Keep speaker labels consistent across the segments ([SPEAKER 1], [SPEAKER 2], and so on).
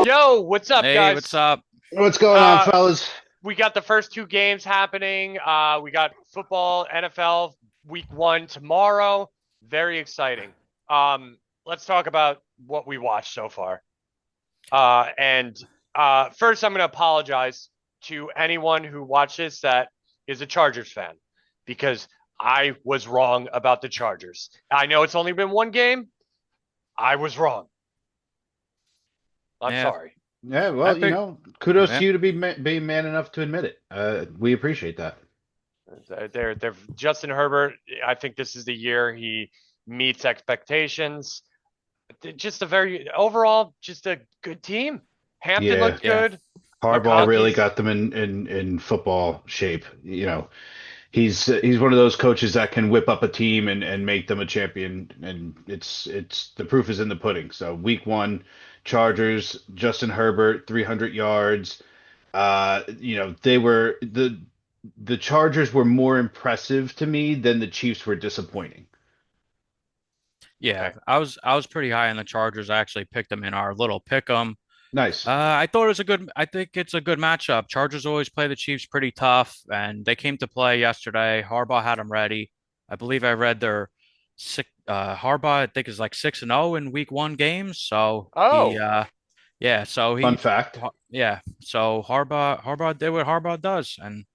[SPEAKER 1] Yo, what's up,
[SPEAKER 2] Hey, what's
[SPEAKER 1] guys?
[SPEAKER 2] up?
[SPEAKER 3] What's going on,
[SPEAKER 1] Uh,
[SPEAKER 3] fellas?
[SPEAKER 1] we got the first two games happening. We got football, NFL, week one tomorrow. Very exciting. Um, let's talk about what we watched so far. And first, I'm going to apologize to anyone who watches that is a Chargers fan because I was wrong about the Chargers. I know it's only been one game. I was wrong. I'm
[SPEAKER 2] Yeah,
[SPEAKER 1] sorry.
[SPEAKER 3] Yeah,
[SPEAKER 2] I
[SPEAKER 3] well,
[SPEAKER 2] picked.
[SPEAKER 3] kudos
[SPEAKER 2] Yeah,
[SPEAKER 3] to you to being man enough to admit it. We appreciate that.
[SPEAKER 1] They're Justin Herbert. I think this is the year he meets expectations. Just a very overall, just a good team. Hampton
[SPEAKER 3] Yeah,
[SPEAKER 1] looked
[SPEAKER 2] yeah,
[SPEAKER 1] good.
[SPEAKER 3] Harbaugh really
[SPEAKER 1] McConkey's.
[SPEAKER 3] got them in football shape. He's one of those coaches that can whip up a team and make them a champion, and it's the proof is in the pudding. So week one, Chargers, Justin Herbert, 300 yards. They were the Chargers were more impressive to me than the Chiefs were disappointing.
[SPEAKER 2] yeah.
[SPEAKER 1] Okay.
[SPEAKER 2] I was pretty high on the Chargers. I actually picked them in our little pick 'em.
[SPEAKER 3] Nice.
[SPEAKER 2] I thought it was a good. I think it's a good matchup. Chargers always play the Chiefs pretty tough, and they came to play yesterday. Harbaugh had them ready. I believe I read their six. Harbaugh, I think, is like 6-0 in week one games. So he,
[SPEAKER 1] Oh,
[SPEAKER 2] yeah. So
[SPEAKER 3] Fun fact.
[SPEAKER 2] yeah. So Harbaugh did what Harbaugh does, and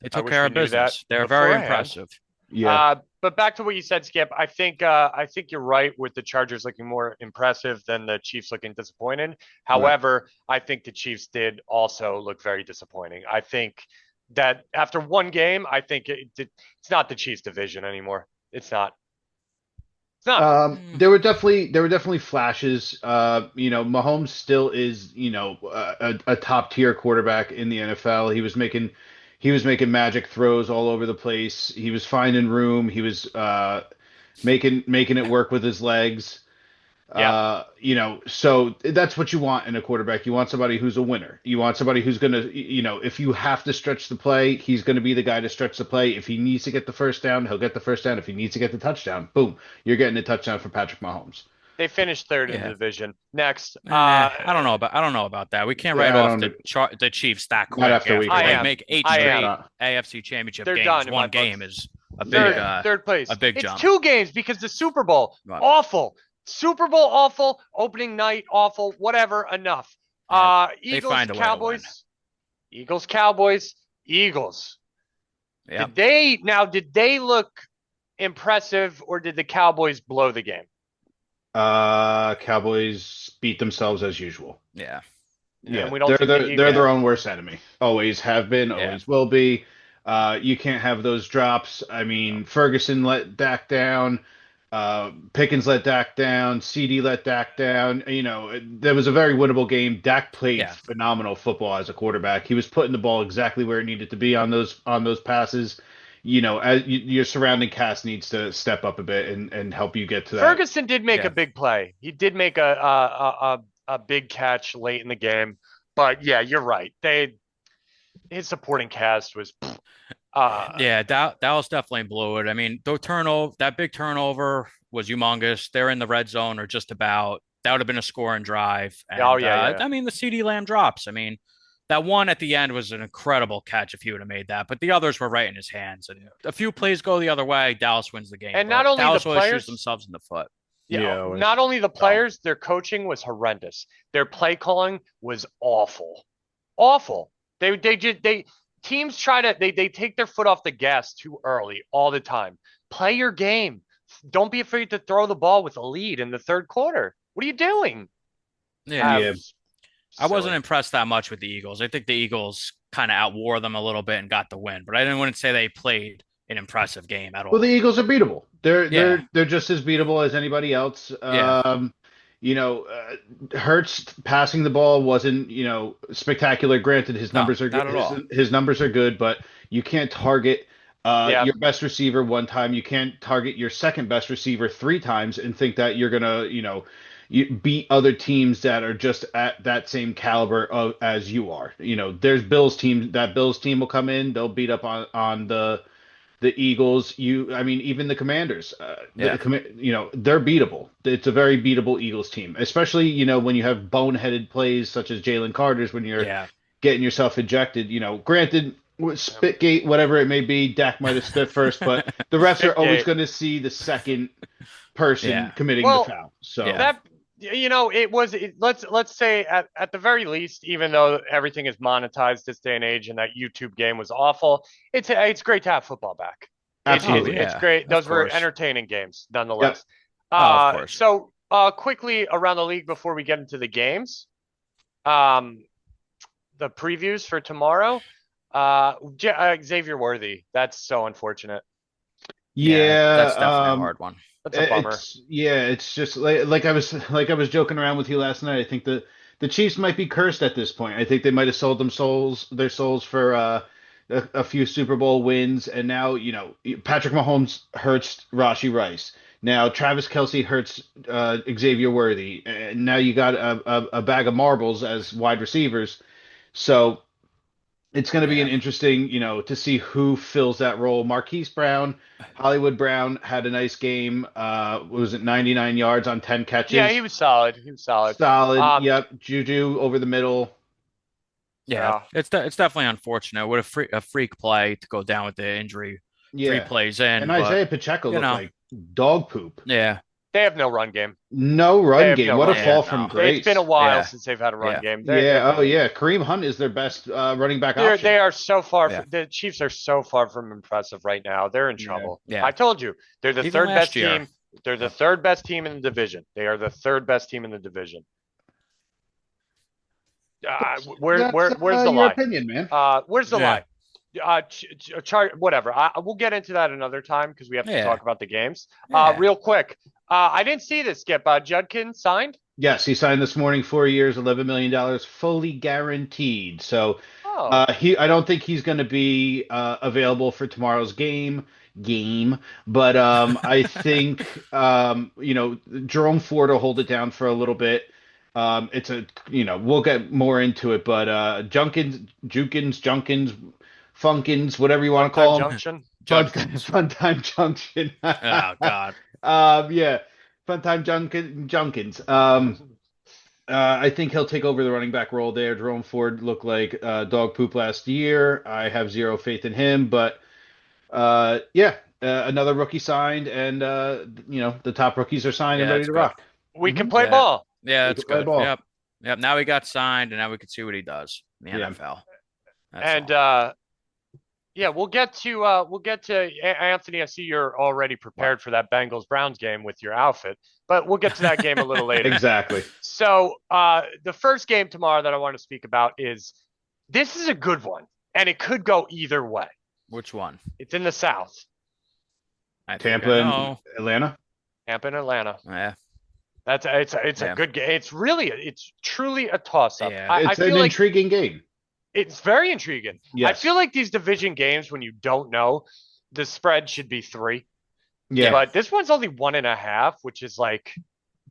[SPEAKER 2] they
[SPEAKER 1] I
[SPEAKER 2] took
[SPEAKER 1] wish
[SPEAKER 2] care
[SPEAKER 1] we
[SPEAKER 2] of
[SPEAKER 1] knew that
[SPEAKER 2] business. They're very
[SPEAKER 1] beforehand.
[SPEAKER 2] impressive.
[SPEAKER 3] Yeah.
[SPEAKER 1] But back to what you said, Skip. I think you're right with the Chargers looking more impressive than the Chiefs looking disappointed.
[SPEAKER 3] Right.
[SPEAKER 1] However, I think the Chiefs did also look very disappointing. I think that after one game, I think it's not the Chiefs division anymore. It's not. It's not.
[SPEAKER 2] Mm,
[SPEAKER 3] There were definitely flashes. Mahomes still is, a top tier quarterback in the NFL. He was making magic throws all over the place. He was finding room. He was making it work with his legs.
[SPEAKER 1] Yeah.
[SPEAKER 3] So that's what you want in a quarterback. You want somebody who's a winner. You want somebody who's going to, if you have to stretch the play, he's going to be the guy to stretch the play. If he needs to get the first down, he'll get the first down. If he needs to get the touchdown, boom, you're getting a touchdown for Patrick Mahomes.
[SPEAKER 1] They finished third in the
[SPEAKER 2] yeah.
[SPEAKER 1] division. Next,
[SPEAKER 2] I don't know about that. We can't write
[SPEAKER 3] I
[SPEAKER 2] off
[SPEAKER 3] don't,
[SPEAKER 2] the Chiefs that
[SPEAKER 3] not
[SPEAKER 2] quick
[SPEAKER 3] after week
[SPEAKER 2] after
[SPEAKER 1] I
[SPEAKER 2] they
[SPEAKER 3] one.
[SPEAKER 1] am.
[SPEAKER 2] make eight
[SPEAKER 1] I
[SPEAKER 3] Yeah,
[SPEAKER 1] am.
[SPEAKER 2] straight
[SPEAKER 3] not.
[SPEAKER 2] AFC Championship
[SPEAKER 1] They're
[SPEAKER 2] games.
[SPEAKER 1] done in my
[SPEAKER 2] One game
[SPEAKER 1] books.
[SPEAKER 2] is a big
[SPEAKER 1] Third,
[SPEAKER 3] Yeah.
[SPEAKER 1] third place.
[SPEAKER 2] a big
[SPEAKER 1] It's
[SPEAKER 2] jump.
[SPEAKER 1] two games because the Super Bowl,
[SPEAKER 2] But
[SPEAKER 1] awful. Super Bowl, awful. Opening night, awful. Whatever, enough.
[SPEAKER 2] yeah, they
[SPEAKER 1] Eagles,
[SPEAKER 2] find a way to win.
[SPEAKER 1] Cowboys. Eagles, Cowboys, Eagles.
[SPEAKER 2] Yep.
[SPEAKER 1] Did they look impressive or did the Cowboys blow the game?
[SPEAKER 3] Cowboys beat themselves as usual.
[SPEAKER 2] Yeah.
[SPEAKER 1] And
[SPEAKER 3] Yeah,
[SPEAKER 1] we don't
[SPEAKER 3] they're
[SPEAKER 1] think the
[SPEAKER 3] they're, they're
[SPEAKER 1] Eagles.
[SPEAKER 3] their
[SPEAKER 2] Yeah.
[SPEAKER 3] own worst enemy. Always have been,
[SPEAKER 2] Yeah.
[SPEAKER 3] always will be. You can't have those drops. I
[SPEAKER 1] No.
[SPEAKER 3] mean, Ferguson let Dak down. Pickens let Dak down. CD let Dak down. There was a very winnable game. Dak played
[SPEAKER 2] Yeah.
[SPEAKER 3] phenomenal football as a quarterback. He was putting the ball exactly where it needed to be on those passes. Your surrounding cast needs to step up a bit and help you get to that.
[SPEAKER 1] Ferguson did make a
[SPEAKER 2] Yeah.
[SPEAKER 1] big play. He did make a big catch late in the game. But yeah, you're right. His supporting cast was
[SPEAKER 2] Yeah, Dallas definitely blew it. I mean, that big turnover was humongous. They're in the red zone or just about. That would have been a scoring drive.
[SPEAKER 1] oh
[SPEAKER 2] And
[SPEAKER 1] yeah, yeah.
[SPEAKER 2] I mean, the CD Lamb drops. I mean, that one at the end was an incredible catch if he would have made that. But the others were right in his hands. And a few plays go the other way, Dallas wins the game.
[SPEAKER 1] And not
[SPEAKER 2] But
[SPEAKER 1] only the
[SPEAKER 2] Dallas always shoots
[SPEAKER 1] players,
[SPEAKER 2] themselves in the foot.
[SPEAKER 1] yeah,
[SPEAKER 3] Yeah.
[SPEAKER 1] not only the
[SPEAKER 3] So,
[SPEAKER 1] players, their coaching was horrendous. Their play calling was awful. Awful. They just they teams try to they take their foot off the gas too early all the time. Play your game. Don't be afraid to throw the ball with a lead in the third quarter. What are you doing?
[SPEAKER 2] Yeah.
[SPEAKER 3] yeah.
[SPEAKER 2] I wasn't
[SPEAKER 1] Silly.
[SPEAKER 2] impressed that much with the Eagles. I think the Eagles kind of outwore them a little bit and got the win, but I didn't want to say they played an impressive game at
[SPEAKER 3] Well, the
[SPEAKER 2] all.
[SPEAKER 3] Eagles are beatable. They're
[SPEAKER 2] Yeah.
[SPEAKER 3] they're they're just as beatable as anybody else.
[SPEAKER 2] Yeah.
[SPEAKER 3] Hurts passing the ball wasn't, spectacular. Granted, his
[SPEAKER 2] No,
[SPEAKER 3] numbers are good.
[SPEAKER 2] not at
[SPEAKER 3] His,
[SPEAKER 2] all.
[SPEAKER 3] his numbers are good, but you can't target
[SPEAKER 1] Yeah.
[SPEAKER 3] your best receiver one time. You can't target your second best receiver three times and think that you're gonna, you beat other teams that are just at that same caliber as you are. There's Bills team. That Bills team will come in. They'll beat up on the the Eagles. I mean, even the Commanders.
[SPEAKER 2] Yeah.
[SPEAKER 3] They're beatable. It's a very beatable Eagles team, especially when you have boneheaded plays such as Jalen Carter's when you're
[SPEAKER 2] Yeah.
[SPEAKER 3] getting yourself ejected. Granted, Spitgate, whatever it may be, Dak might have spit first, but the refs are always
[SPEAKER 1] Spitgate.
[SPEAKER 3] going to see the second person
[SPEAKER 2] Yeah.
[SPEAKER 3] committing the
[SPEAKER 1] Well,
[SPEAKER 3] foul. So
[SPEAKER 2] Yeah.
[SPEAKER 1] that let's say at the very least, even though everything is monetized this day and age, and that YouTube game was awful, it's great to have football back.
[SPEAKER 3] absolutely,
[SPEAKER 1] It's
[SPEAKER 2] Yeah.
[SPEAKER 1] great.
[SPEAKER 2] Of
[SPEAKER 1] Those were
[SPEAKER 2] course.
[SPEAKER 1] entertaining games,
[SPEAKER 3] yep.
[SPEAKER 1] nonetheless.
[SPEAKER 2] Oh, of course.
[SPEAKER 1] So quickly around the league before we get into the games, the previews for tomorrow. Xavier Worthy. That's so unfortunate.
[SPEAKER 2] Yeah. That's definitely a
[SPEAKER 3] Yeah,
[SPEAKER 2] hard one.
[SPEAKER 1] That's a bummer.
[SPEAKER 3] it's just like I was joking around with you last night. I think the Chiefs might be cursed at this point. I think they might have sold their souls for a few Super Bowl wins, and now Patrick Mahomes hurts Rashi Rice. Now Travis Kelce hurts Xavier Worthy, and now you got a bag of marbles as wide receivers. So it's going to be an
[SPEAKER 2] Yeah.
[SPEAKER 3] interesting, to see who fills that role. Marquise Brown, Hollywood Brown had a nice game. What was it, 99 yards on 10
[SPEAKER 1] Yeah,
[SPEAKER 3] catches?
[SPEAKER 1] he was solid. He was solid.
[SPEAKER 3] Solid.
[SPEAKER 1] Um,
[SPEAKER 3] Yep. Juju over the middle.
[SPEAKER 2] Yeah.
[SPEAKER 1] yeah,
[SPEAKER 2] It's definitely unfortunate. What a freak play to go down with the injury three
[SPEAKER 3] Yeah.
[SPEAKER 2] plays in,
[SPEAKER 3] And
[SPEAKER 2] but
[SPEAKER 3] Isaiah Pacheco
[SPEAKER 2] you
[SPEAKER 3] looked
[SPEAKER 2] know,
[SPEAKER 3] like dog poop.
[SPEAKER 2] yeah.
[SPEAKER 1] they have no run game.
[SPEAKER 3] No
[SPEAKER 1] They
[SPEAKER 3] run
[SPEAKER 1] have
[SPEAKER 3] game.
[SPEAKER 1] no
[SPEAKER 3] What a
[SPEAKER 1] run
[SPEAKER 2] Yeah.
[SPEAKER 3] fall
[SPEAKER 1] game.
[SPEAKER 3] from
[SPEAKER 2] No.
[SPEAKER 1] It's been a
[SPEAKER 3] grace.
[SPEAKER 1] while
[SPEAKER 2] Yeah.
[SPEAKER 1] since they've had a run
[SPEAKER 2] Yeah.
[SPEAKER 1] game.
[SPEAKER 3] Yeah. Oh, yeah. Kareem Hunt is their best running back option.
[SPEAKER 1] They are so far.
[SPEAKER 2] Yeah.
[SPEAKER 1] The Chiefs are so far from impressive right now. They're in
[SPEAKER 3] Yeah.
[SPEAKER 1] trouble.
[SPEAKER 2] Yeah.
[SPEAKER 1] I told you, they're the
[SPEAKER 2] Even
[SPEAKER 1] third best
[SPEAKER 2] last year.
[SPEAKER 1] team. They're the third best team in the division. They are the third best team in the division.
[SPEAKER 3] That's
[SPEAKER 1] Where's the
[SPEAKER 3] your
[SPEAKER 1] lie?
[SPEAKER 3] opinion, man.
[SPEAKER 1] Where's the
[SPEAKER 2] Yeah.
[SPEAKER 1] lie? Whatever. We'll get into that another time because we have to
[SPEAKER 2] Yeah.
[SPEAKER 1] talk about the games.
[SPEAKER 2] Yeah.
[SPEAKER 1] Real quick. I didn't see this. Skip. Judkins signed.
[SPEAKER 3] Yes, he signed this morning, 4 years, $11 million, fully guaranteed. So
[SPEAKER 1] Oh,
[SPEAKER 3] I don't think he's going to be available for tomorrow's game, but I think Jerome Ford will hold it down for a little bit. We'll get more into it, but Junkins, Funkins, whatever you want to
[SPEAKER 1] Time
[SPEAKER 3] call him,
[SPEAKER 1] Junction.
[SPEAKER 3] Fun Time Junction.
[SPEAKER 2] Oh God.
[SPEAKER 3] Yeah, Fun Time Junkins. I think he'll take over the running back role there. Jerome Ford looked like dog poop last year. I have zero faith in him, but another rookie signed, and the top rookies are signed and
[SPEAKER 2] Yeah,
[SPEAKER 3] ready
[SPEAKER 2] it's
[SPEAKER 3] to
[SPEAKER 2] good.
[SPEAKER 3] rock.
[SPEAKER 1] We can
[SPEAKER 3] Mhm.
[SPEAKER 1] play
[SPEAKER 2] Yeah.
[SPEAKER 1] ball.
[SPEAKER 2] Yeah,
[SPEAKER 3] We
[SPEAKER 2] it's
[SPEAKER 3] can play
[SPEAKER 2] good.
[SPEAKER 3] ball.
[SPEAKER 2] Yep. Yep. Now he got signed, and now we can see what he does in the
[SPEAKER 3] Yeah.
[SPEAKER 2] NFL. That's
[SPEAKER 1] And
[SPEAKER 2] all.
[SPEAKER 1] yeah, we'll get to Anthony. I see you're already prepared for that Bengals Browns game with your outfit, but we'll get to that game a little later.
[SPEAKER 3] Exactly.
[SPEAKER 1] So the first game tomorrow that I want to speak about this is a good one, and it could go either way.
[SPEAKER 2] Which one?
[SPEAKER 1] It's in the South,
[SPEAKER 2] I think
[SPEAKER 3] Tampa
[SPEAKER 2] I
[SPEAKER 3] and
[SPEAKER 2] know.
[SPEAKER 3] Atlanta.
[SPEAKER 1] Tampa and Atlanta.
[SPEAKER 2] Yeah.
[SPEAKER 1] It's
[SPEAKER 2] Yeah.
[SPEAKER 1] a good game. It's truly a toss up.
[SPEAKER 2] Yeah.
[SPEAKER 1] I
[SPEAKER 3] It's an
[SPEAKER 1] feel like
[SPEAKER 3] intriguing game.
[SPEAKER 1] it's very intriguing. I
[SPEAKER 3] Yes.
[SPEAKER 1] feel like these division games, when you don't know, the spread should be 3.
[SPEAKER 3] Yeah.
[SPEAKER 1] But this one's only 1.5, which is like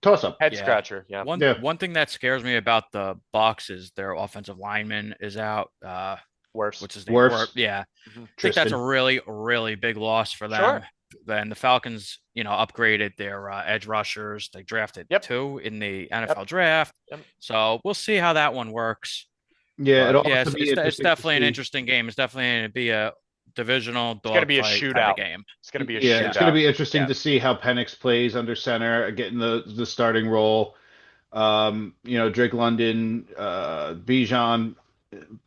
[SPEAKER 3] Toss up.
[SPEAKER 1] head
[SPEAKER 2] Yeah.
[SPEAKER 1] scratcher. Yeah.
[SPEAKER 2] One thing that scares me about the Bucs is their offensive lineman is out.
[SPEAKER 1] Worse.
[SPEAKER 2] What's his name?
[SPEAKER 3] Worse.
[SPEAKER 2] Yeah.
[SPEAKER 1] Mhm.
[SPEAKER 2] I think
[SPEAKER 3] Tristan.
[SPEAKER 2] that's a really, really big loss for them.
[SPEAKER 1] Sure.
[SPEAKER 2] Then the Falcons, upgraded their edge rushers. They drafted
[SPEAKER 1] Yep.
[SPEAKER 2] 2 in the NFL draft.
[SPEAKER 1] Yep.
[SPEAKER 2] So we'll see how that one works.
[SPEAKER 3] Yeah,
[SPEAKER 2] But
[SPEAKER 3] it'll
[SPEAKER 2] yeah,
[SPEAKER 3] also be
[SPEAKER 2] it's
[SPEAKER 3] interesting to
[SPEAKER 2] definitely an
[SPEAKER 3] see.
[SPEAKER 2] interesting game. It's definitely going to be a divisional
[SPEAKER 1] gonna be a
[SPEAKER 2] dogfight kind
[SPEAKER 1] shootout.
[SPEAKER 2] of game.
[SPEAKER 1] It's going to be a
[SPEAKER 3] Yeah,
[SPEAKER 1] shootout.
[SPEAKER 3] it's going to be interesting
[SPEAKER 2] Yeah.
[SPEAKER 3] to see how Penix plays under center, getting the starting role. Drake London, Bijan,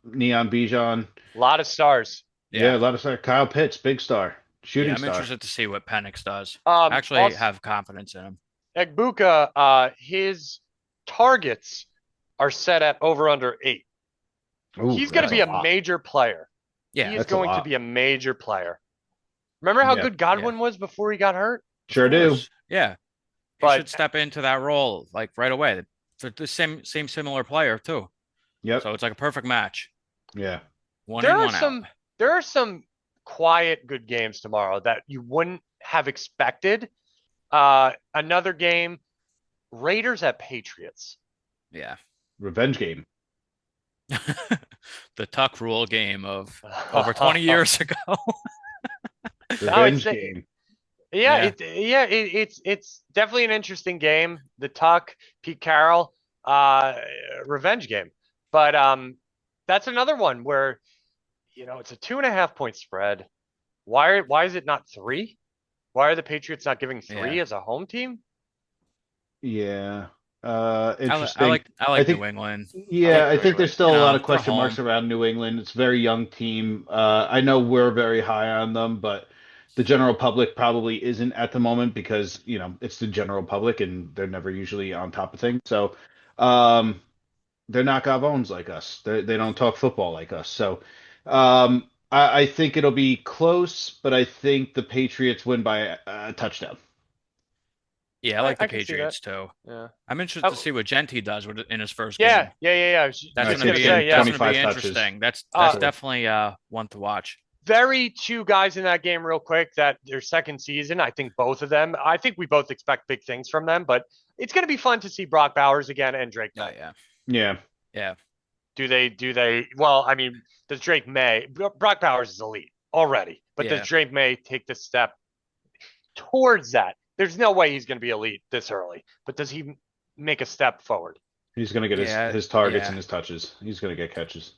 [SPEAKER 3] Neon Bijan.
[SPEAKER 1] A lot of stars.
[SPEAKER 3] Yeah, a lot of star. Kyle Pitts, big star, shooting
[SPEAKER 2] Yeah, I'm
[SPEAKER 3] star.
[SPEAKER 2] interested to see what Penix does.
[SPEAKER 1] Also,
[SPEAKER 2] Actually, have confidence in him.
[SPEAKER 1] Egbuka, his targets are set at over under 8.
[SPEAKER 3] Ooh,
[SPEAKER 1] He's going to
[SPEAKER 3] that's
[SPEAKER 1] be a
[SPEAKER 3] lot.
[SPEAKER 1] major player.
[SPEAKER 2] Yeah,
[SPEAKER 1] He is
[SPEAKER 3] that's a
[SPEAKER 1] going to
[SPEAKER 3] lot.
[SPEAKER 1] be a major player. Remember how
[SPEAKER 3] Yeah.
[SPEAKER 1] good Godwin was before he got hurt?
[SPEAKER 3] Sure
[SPEAKER 2] of
[SPEAKER 3] do.
[SPEAKER 2] course. Yeah, he
[SPEAKER 1] But-
[SPEAKER 2] should step into that role like right away. They're the same similar player too.
[SPEAKER 3] Yep.
[SPEAKER 2] So it's like a perfect match.
[SPEAKER 3] Yeah.
[SPEAKER 2] One
[SPEAKER 1] There
[SPEAKER 2] in,
[SPEAKER 1] are
[SPEAKER 2] one
[SPEAKER 1] some
[SPEAKER 2] out.
[SPEAKER 1] there are some quiet good games tomorrow that you wouldn't have expected. Another game, Raiders at Patriots.
[SPEAKER 2] Yeah.
[SPEAKER 3] Revenge game.
[SPEAKER 2] The tuck rule game of over 20 years ago.
[SPEAKER 1] No,
[SPEAKER 3] Revenge game.
[SPEAKER 2] Yeah.
[SPEAKER 1] it's definitely an interesting game. The Tuck, Pete Carroll, uh, revenge game. But that's another one where it's a 2.5 point spread. Why is it not three? Why are the Patriots not giving
[SPEAKER 2] Yeah.
[SPEAKER 1] three as a home team?
[SPEAKER 3] Yeah.
[SPEAKER 2] I
[SPEAKER 3] Interesting.
[SPEAKER 2] like I
[SPEAKER 3] I
[SPEAKER 2] like
[SPEAKER 3] think
[SPEAKER 2] New England. I
[SPEAKER 1] Yeah,
[SPEAKER 3] Yeah,
[SPEAKER 2] like
[SPEAKER 3] I
[SPEAKER 1] New
[SPEAKER 3] think there's
[SPEAKER 1] England.
[SPEAKER 3] still a lot of
[SPEAKER 2] they're
[SPEAKER 3] question marks
[SPEAKER 2] home.
[SPEAKER 3] around New England. It's a very young team. I know we're very high on them, but the general public probably isn't at the moment because, it's the general public and they're never usually on top of things. So, um, they're not gavones like us. They don't talk football like us. So, I think it'll be close, but I think the Patriots win by a touchdown.
[SPEAKER 2] Yeah, I
[SPEAKER 1] I,
[SPEAKER 2] like the
[SPEAKER 1] I can see that.
[SPEAKER 2] Patriots too.
[SPEAKER 1] Yeah.
[SPEAKER 2] I'm interested to
[SPEAKER 1] Oh,
[SPEAKER 2] see what Genty does in his first
[SPEAKER 1] yeah,
[SPEAKER 2] game.
[SPEAKER 1] yeah, yeah, yeah. I was
[SPEAKER 2] That's
[SPEAKER 3] I
[SPEAKER 1] just
[SPEAKER 2] gonna
[SPEAKER 3] see him
[SPEAKER 1] gonna
[SPEAKER 2] be
[SPEAKER 1] say,
[SPEAKER 3] getting
[SPEAKER 2] that's
[SPEAKER 1] yeah.
[SPEAKER 2] gonna be
[SPEAKER 3] 25 touches.
[SPEAKER 2] interesting. That's
[SPEAKER 1] Uh,
[SPEAKER 2] definitely one to watch.
[SPEAKER 1] very two guys in that game, real quick. That their second season. I think both of them. I think we both expect big things from them, but it's gonna be fun to see Brock Bowers again and Drake
[SPEAKER 2] Oh
[SPEAKER 1] May.
[SPEAKER 2] yeah,
[SPEAKER 3] Yeah.
[SPEAKER 2] yeah,
[SPEAKER 1] Do they? Do they? Well, I mean, does Drake May? Brock Bowers is elite already, but does
[SPEAKER 2] yeah,
[SPEAKER 1] Drake May take the step towards that? There's no way he's going to be elite this early, but does he make a step forward?
[SPEAKER 3] He's going to get his,
[SPEAKER 2] yeah,
[SPEAKER 3] his targets
[SPEAKER 2] yeah,
[SPEAKER 3] and his touches. He's going to get catches.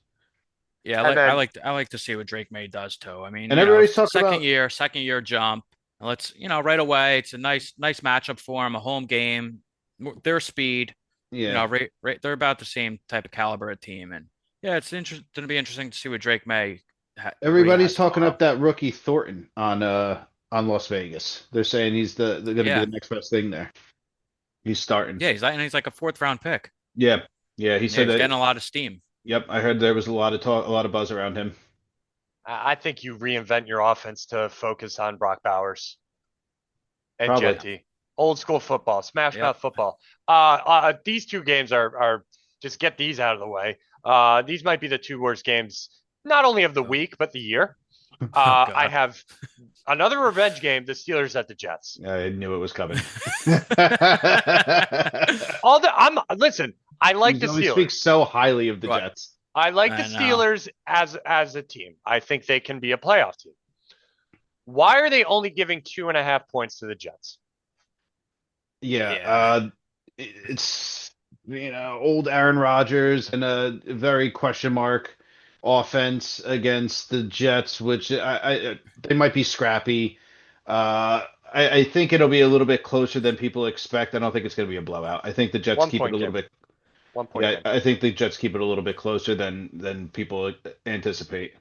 [SPEAKER 2] yeah.
[SPEAKER 1] And then
[SPEAKER 2] I like to see what Drake May does too. I mean,
[SPEAKER 3] And everybody's talking
[SPEAKER 2] second
[SPEAKER 3] about,
[SPEAKER 2] year, jump. And let's right away. It's a nice matchup for him. A home game. Their speed.
[SPEAKER 3] yeah,
[SPEAKER 2] They're about the same type of caliber of team, and yeah, it's interesting to be interesting to see what Drake May what he
[SPEAKER 3] everybody's
[SPEAKER 2] has
[SPEAKER 3] talking
[SPEAKER 2] tomorrow.
[SPEAKER 3] up that rookie Thornton on Las Vegas. They're saying he's they're going to be
[SPEAKER 2] Yeah,
[SPEAKER 3] the next best thing there. He's starting.
[SPEAKER 2] yeah, he's like a fourth round pick.
[SPEAKER 3] Yeah, yeah. He
[SPEAKER 2] Yeah,
[SPEAKER 3] said
[SPEAKER 2] he's
[SPEAKER 3] that.
[SPEAKER 2] getting a lot of steam.
[SPEAKER 3] Yep, I heard there was a lot of talk, a lot of buzz around him.
[SPEAKER 1] I think you reinvent your offense to focus on Brock Bowers and
[SPEAKER 3] Probably.
[SPEAKER 2] Yeah,
[SPEAKER 1] Genty. Old school football, smash
[SPEAKER 2] yep.
[SPEAKER 1] mouth football. These two games are just get these out of the way. These might be the two worst games, not only of the
[SPEAKER 2] Oh,
[SPEAKER 1] week but the year.
[SPEAKER 2] oh
[SPEAKER 1] I
[SPEAKER 2] God.
[SPEAKER 1] have another revenge game: the Steelers at the Jets.
[SPEAKER 3] I knew it was coming.
[SPEAKER 1] All the I'm listen. I like
[SPEAKER 3] He's
[SPEAKER 1] the
[SPEAKER 3] always speaks
[SPEAKER 1] Steelers.
[SPEAKER 3] so highly of the
[SPEAKER 2] What?
[SPEAKER 3] Jets.
[SPEAKER 1] I like the
[SPEAKER 2] I know.
[SPEAKER 1] Steelers as a team. I think they can be a playoff team. Why are they only giving 2.5 points to the Jets?
[SPEAKER 3] Yeah,
[SPEAKER 2] Yeah.
[SPEAKER 3] it's old Aaron Rodgers and a very question mark offense against the Jets, which they might be scrappy. I think it'll be a little bit closer than people expect. I don't think it's going to be a blowout. I think the Jets
[SPEAKER 1] One
[SPEAKER 3] keep it a
[SPEAKER 1] point
[SPEAKER 3] little
[SPEAKER 1] game.
[SPEAKER 3] bit.
[SPEAKER 1] 1 point
[SPEAKER 3] Yeah,
[SPEAKER 1] game.
[SPEAKER 3] I think the Jets keep it a little bit closer than people anticipate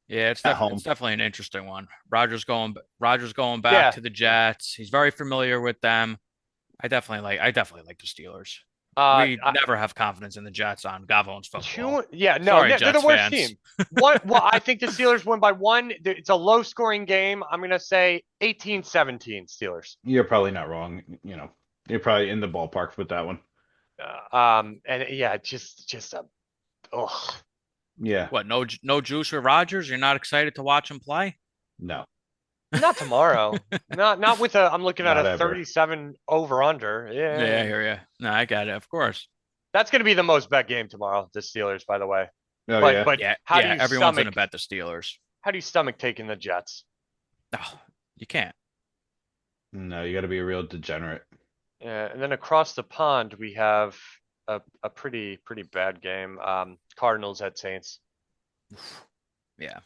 [SPEAKER 2] Yeah,
[SPEAKER 3] at
[SPEAKER 2] it's
[SPEAKER 3] home.
[SPEAKER 2] definitely an interesting one. Rogers going back
[SPEAKER 1] Yeah.
[SPEAKER 2] to the Jets. He's very familiar with them. I definitely like the Steelers.
[SPEAKER 1] Uh,
[SPEAKER 2] We
[SPEAKER 1] I,
[SPEAKER 2] never have confidence in the Jets on Gavone's football.
[SPEAKER 1] two. Yeah. No.
[SPEAKER 2] Sorry,
[SPEAKER 1] They're the
[SPEAKER 2] Jets
[SPEAKER 1] worst
[SPEAKER 2] fans.
[SPEAKER 1] team. One. Well, I think the Steelers win by one. It's a low scoring game. I'm gonna say 18-17 Steelers.
[SPEAKER 3] You're probably not wrong. You're probably in the ballpark with that one.
[SPEAKER 1] And yeah, just a. Ugh.
[SPEAKER 3] Yeah,
[SPEAKER 2] What? No juice with Rogers. You're not excited to watch him play?
[SPEAKER 3] no,
[SPEAKER 1] Not tomorrow. Not with a. I'm looking at
[SPEAKER 3] not
[SPEAKER 1] a
[SPEAKER 3] ever.
[SPEAKER 1] 37 over under.
[SPEAKER 2] Yeah, I
[SPEAKER 1] Yeah.
[SPEAKER 2] hear you. No, I got it. Of course.
[SPEAKER 1] That's going to be the most bet game tomorrow. The Steelers, by the way.
[SPEAKER 3] Oh
[SPEAKER 1] But
[SPEAKER 3] yeah.
[SPEAKER 1] but
[SPEAKER 2] Yeah,
[SPEAKER 1] how do
[SPEAKER 2] yeah.
[SPEAKER 1] you
[SPEAKER 2] Everyone's
[SPEAKER 1] stomach
[SPEAKER 2] gonna bet the Steelers.
[SPEAKER 1] how do you stomach taking the Jets?
[SPEAKER 2] Oh, you can't.
[SPEAKER 3] No, you got to be a real degenerate.
[SPEAKER 1] And then across the pond we have a pretty bad game. Cardinals at Saints.
[SPEAKER 2] Yeah,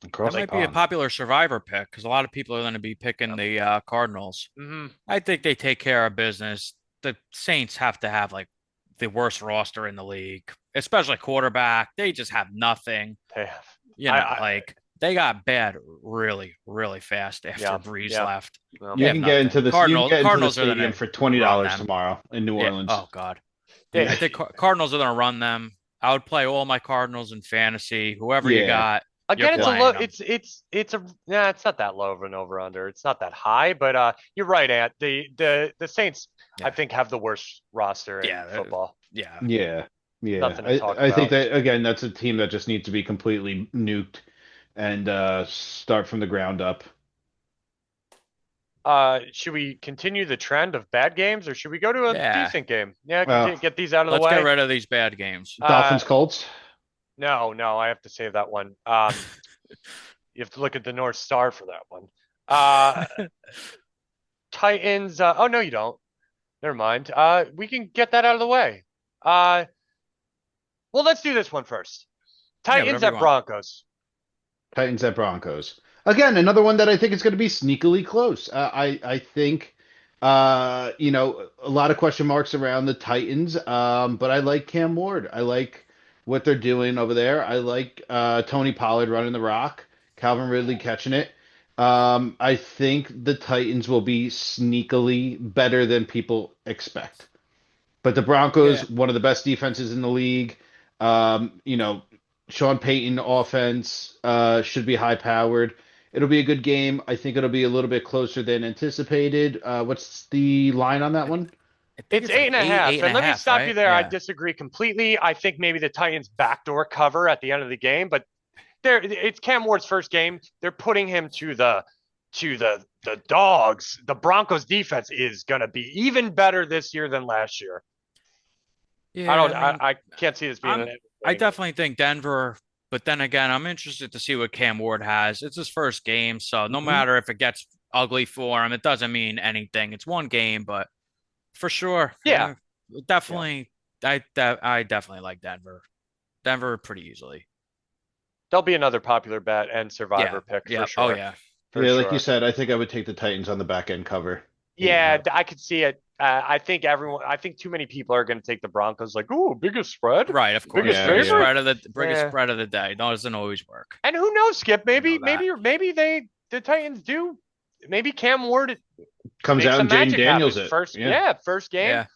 [SPEAKER 2] that
[SPEAKER 3] Across the
[SPEAKER 2] might be a
[SPEAKER 3] pond.
[SPEAKER 2] popular survivor pick because a lot of people are going to be picking the Cardinals.
[SPEAKER 1] Mm-hmm.
[SPEAKER 2] I think they take care of business. The Saints have to have like the worst roster in the league, especially quarterback. They just have nothing.
[SPEAKER 1] They have. I
[SPEAKER 2] Like they got bad really, really fast after
[SPEAKER 1] yeah
[SPEAKER 2] Breeze
[SPEAKER 1] yeah.
[SPEAKER 2] left.
[SPEAKER 1] Well,
[SPEAKER 2] They
[SPEAKER 3] You
[SPEAKER 2] have
[SPEAKER 3] can get into
[SPEAKER 2] nothing.
[SPEAKER 3] this. You can get into the
[SPEAKER 2] Cardinals are going
[SPEAKER 3] stadium
[SPEAKER 2] to
[SPEAKER 3] for twenty
[SPEAKER 2] run
[SPEAKER 3] dollars
[SPEAKER 2] them.
[SPEAKER 3] tomorrow in New
[SPEAKER 2] Yeah.
[SPEAKER 3] Orleans.
[SPEAKER 2] Oh God.
[SPEAKER 1] they,
[SPEAKER 2] I think Cardinals are going to run them. I would play all my Cardinals in fantasy. Whoever you
[SPEAKER 3] Yeah,
[SPEAKER 2] got, you're
[SPEAKER 1] again, it's a
[SPEAKER 3] yep.
[SPEAKER 1] low.
[SPEAKER 2] playing them.
[SPEAKER 1] It's a yeah. It's not that low of an over under. It's not that high, but you're right, Ant. The Saints I
[SPEAKER 2] Yeah.
[SPEAKER 1] think have the worst roster in
[SPEAKER 2] Yeah.
[SPEAKER 1] football.
[SPEAKER 2] Yeah.
[SPEAKER 3] Yeah, yeah.
[SPEAKER 1] Nothing to
[SPEAKER 3] I
[SPEAKER 1] talk
[SPEAKER 3] I think
[SPEAKER 1] about.
[SPEAKER 3] that again, that's a team that just needs to be completely nuked and start from the ground up.
[SPEAKER 1] Should we continue the trend of bad games, or should we go to a
[SPEAKER 2] Yeah.
[SPEAKER 1] decent game? Yeah,
[SPEAKER 3] Well,
[SPEAKER 1] get these out of the
[SPEAKER 2] Let's get
[SPEAKER 1] way.
[SPEAKER 2] rid of these bad games.
[SPEAKER 1] Uh,
[SPEAKER 3] Dolphins Colts.
[SPEAKER 1] no, I have to save that one. You have to look at the North Star for that one. Uh, Titans. Oh no, you don't. Never mind. We can get that out of the way. Uh, well, let's do this one first.
[SPEAKER 2] Yeah,
[SPEAKER 1] Titans
[SPEAKER 2] whatever you
[SPEAKER 1] at
[SPEAKER 2] want.
[SPEAKER 1] Broncos.
[SPEAKER 3] Titans at Broncos. Again, another one that I think is going to be sneakily close. I think a lot of question marks around the Titans, but I like Cam Ward. I like what they're doing over there. I like Tony Pollard running the rock, Calvin Ridley catching it. I think the Titans will be sneakily better than people expect. But the
[SPEAKER 2] Yeah.
[SPEAKER 3] Broncos, one of the best defenses in the league. You know, Sean Payton offense should be high powered. It'll be a good game. I think it'll be a little bit closer than anticipated. What's the line on that
[SPEAKER 2] I,
[SPEAKER 3] one?
[SPEAKER 2] I think
[SPEAKER 1] It's
[SPEAKER 2] it's
[SPEAKER 1] eight
[SPEAKER 2] like
[SPEAKER 1] and a
[SPEAKER 2] eight
[SPEAKER 1] half.
[SPEAKER 2] and
[SPEAKER 1] And
[SPEAKER 2] a
[SPEAKER 1] let me
[SPEAKER 2] half,
[SPEAKER 1] stop you
[SPEAKER 2] right?
[SPEAKER 1] there. I
[SPEAKER 2] Yeah.
[SPEAKER 1] disagree completely. I think maybe the Titans backdoor cover at the end of the game, but it's Cam Ward's first game. They're putting him to the dogs. The Broncos defense is gonna be even better this year than last year. I
[SPEAKER 2] Yeah,
[SPEAKER 1] don't
[SPEAKER 2] I mean,
[SPEAKER 1] I can't see this being
[SPEAKER 2] I'm
[SPEAKER 1] an
[SPEAKER 2] I
[SPEAKER 1] winning game.
[SPEAKER 2] definitely think Denver, but then again, I'm interested to see what Cam Ward has. It's his first game, so no
[SPEAKER 3] Hmm.
[SPEAKER 2] matter if it gets ugly for him, it doesn't mean anything. It's one game, but for sure,
[SPEAKER 1] Yeah, yeah.
[SPEAKER 2] definitely, I definitely like Denver. Denver pretty easily.
[SPEAKER 1] There'll be another popular bet and
[SPEAKER 2] Yeah,
[SPEAKER 1] survivor pick for
[SPEAKER 2] yeah, oh
[SPEAKER 1] sure.
[SPEAKER 2] yeah,
[SPEAKER 1] For
[SPEAKER 3] Yeah, like you
[SPEAKER 1] sure.
[SPEAKER 3] said, I think I would take the Titans on the back end cover. Eight and a
[SPEAKER 1] Yeah,
[SPEAKER 3] half.
[SPEAKER 1] I could see it. I think too many people are going to take the Broncos like, ooh, biggest spread,
[SPEAKER 2] right. Of course,
[SPEAKER 1] biggest
[SPEAKER 3] Yeah,
[SPEAKER 2] biggest
[SPEAKER 3] yeah.
[SPEAKER 1] favorite.
[SPEAKER 2] spread of the biggest
[SPEAKER 1] Yeah.
[SPEAKER 2] spread of the day. Doesn't always work.
[SPEAKER 1] And who knows, Skip?
[SPEAKER 2] We know
[SPEAKER 1] Maybe,
[SPEAKER 2] that.
[SPEAKER 1] the Titans do. Maybe Cam Ward
[SPEAKER 3] Comes
[SPEAKER 1] makes
[SPEAKER 3] out
[SPEAKER 1] some
[SPEAKER 3] and Jaden
[SPEAKER 1] magic happen.
[SPEAKER 3] Daniels it.
[SPEAKER 1] First,
[SPEAKER 3] Yeah.
[SPEAKER 1] yeah, first game.
[SPEAKER 2] Yeah,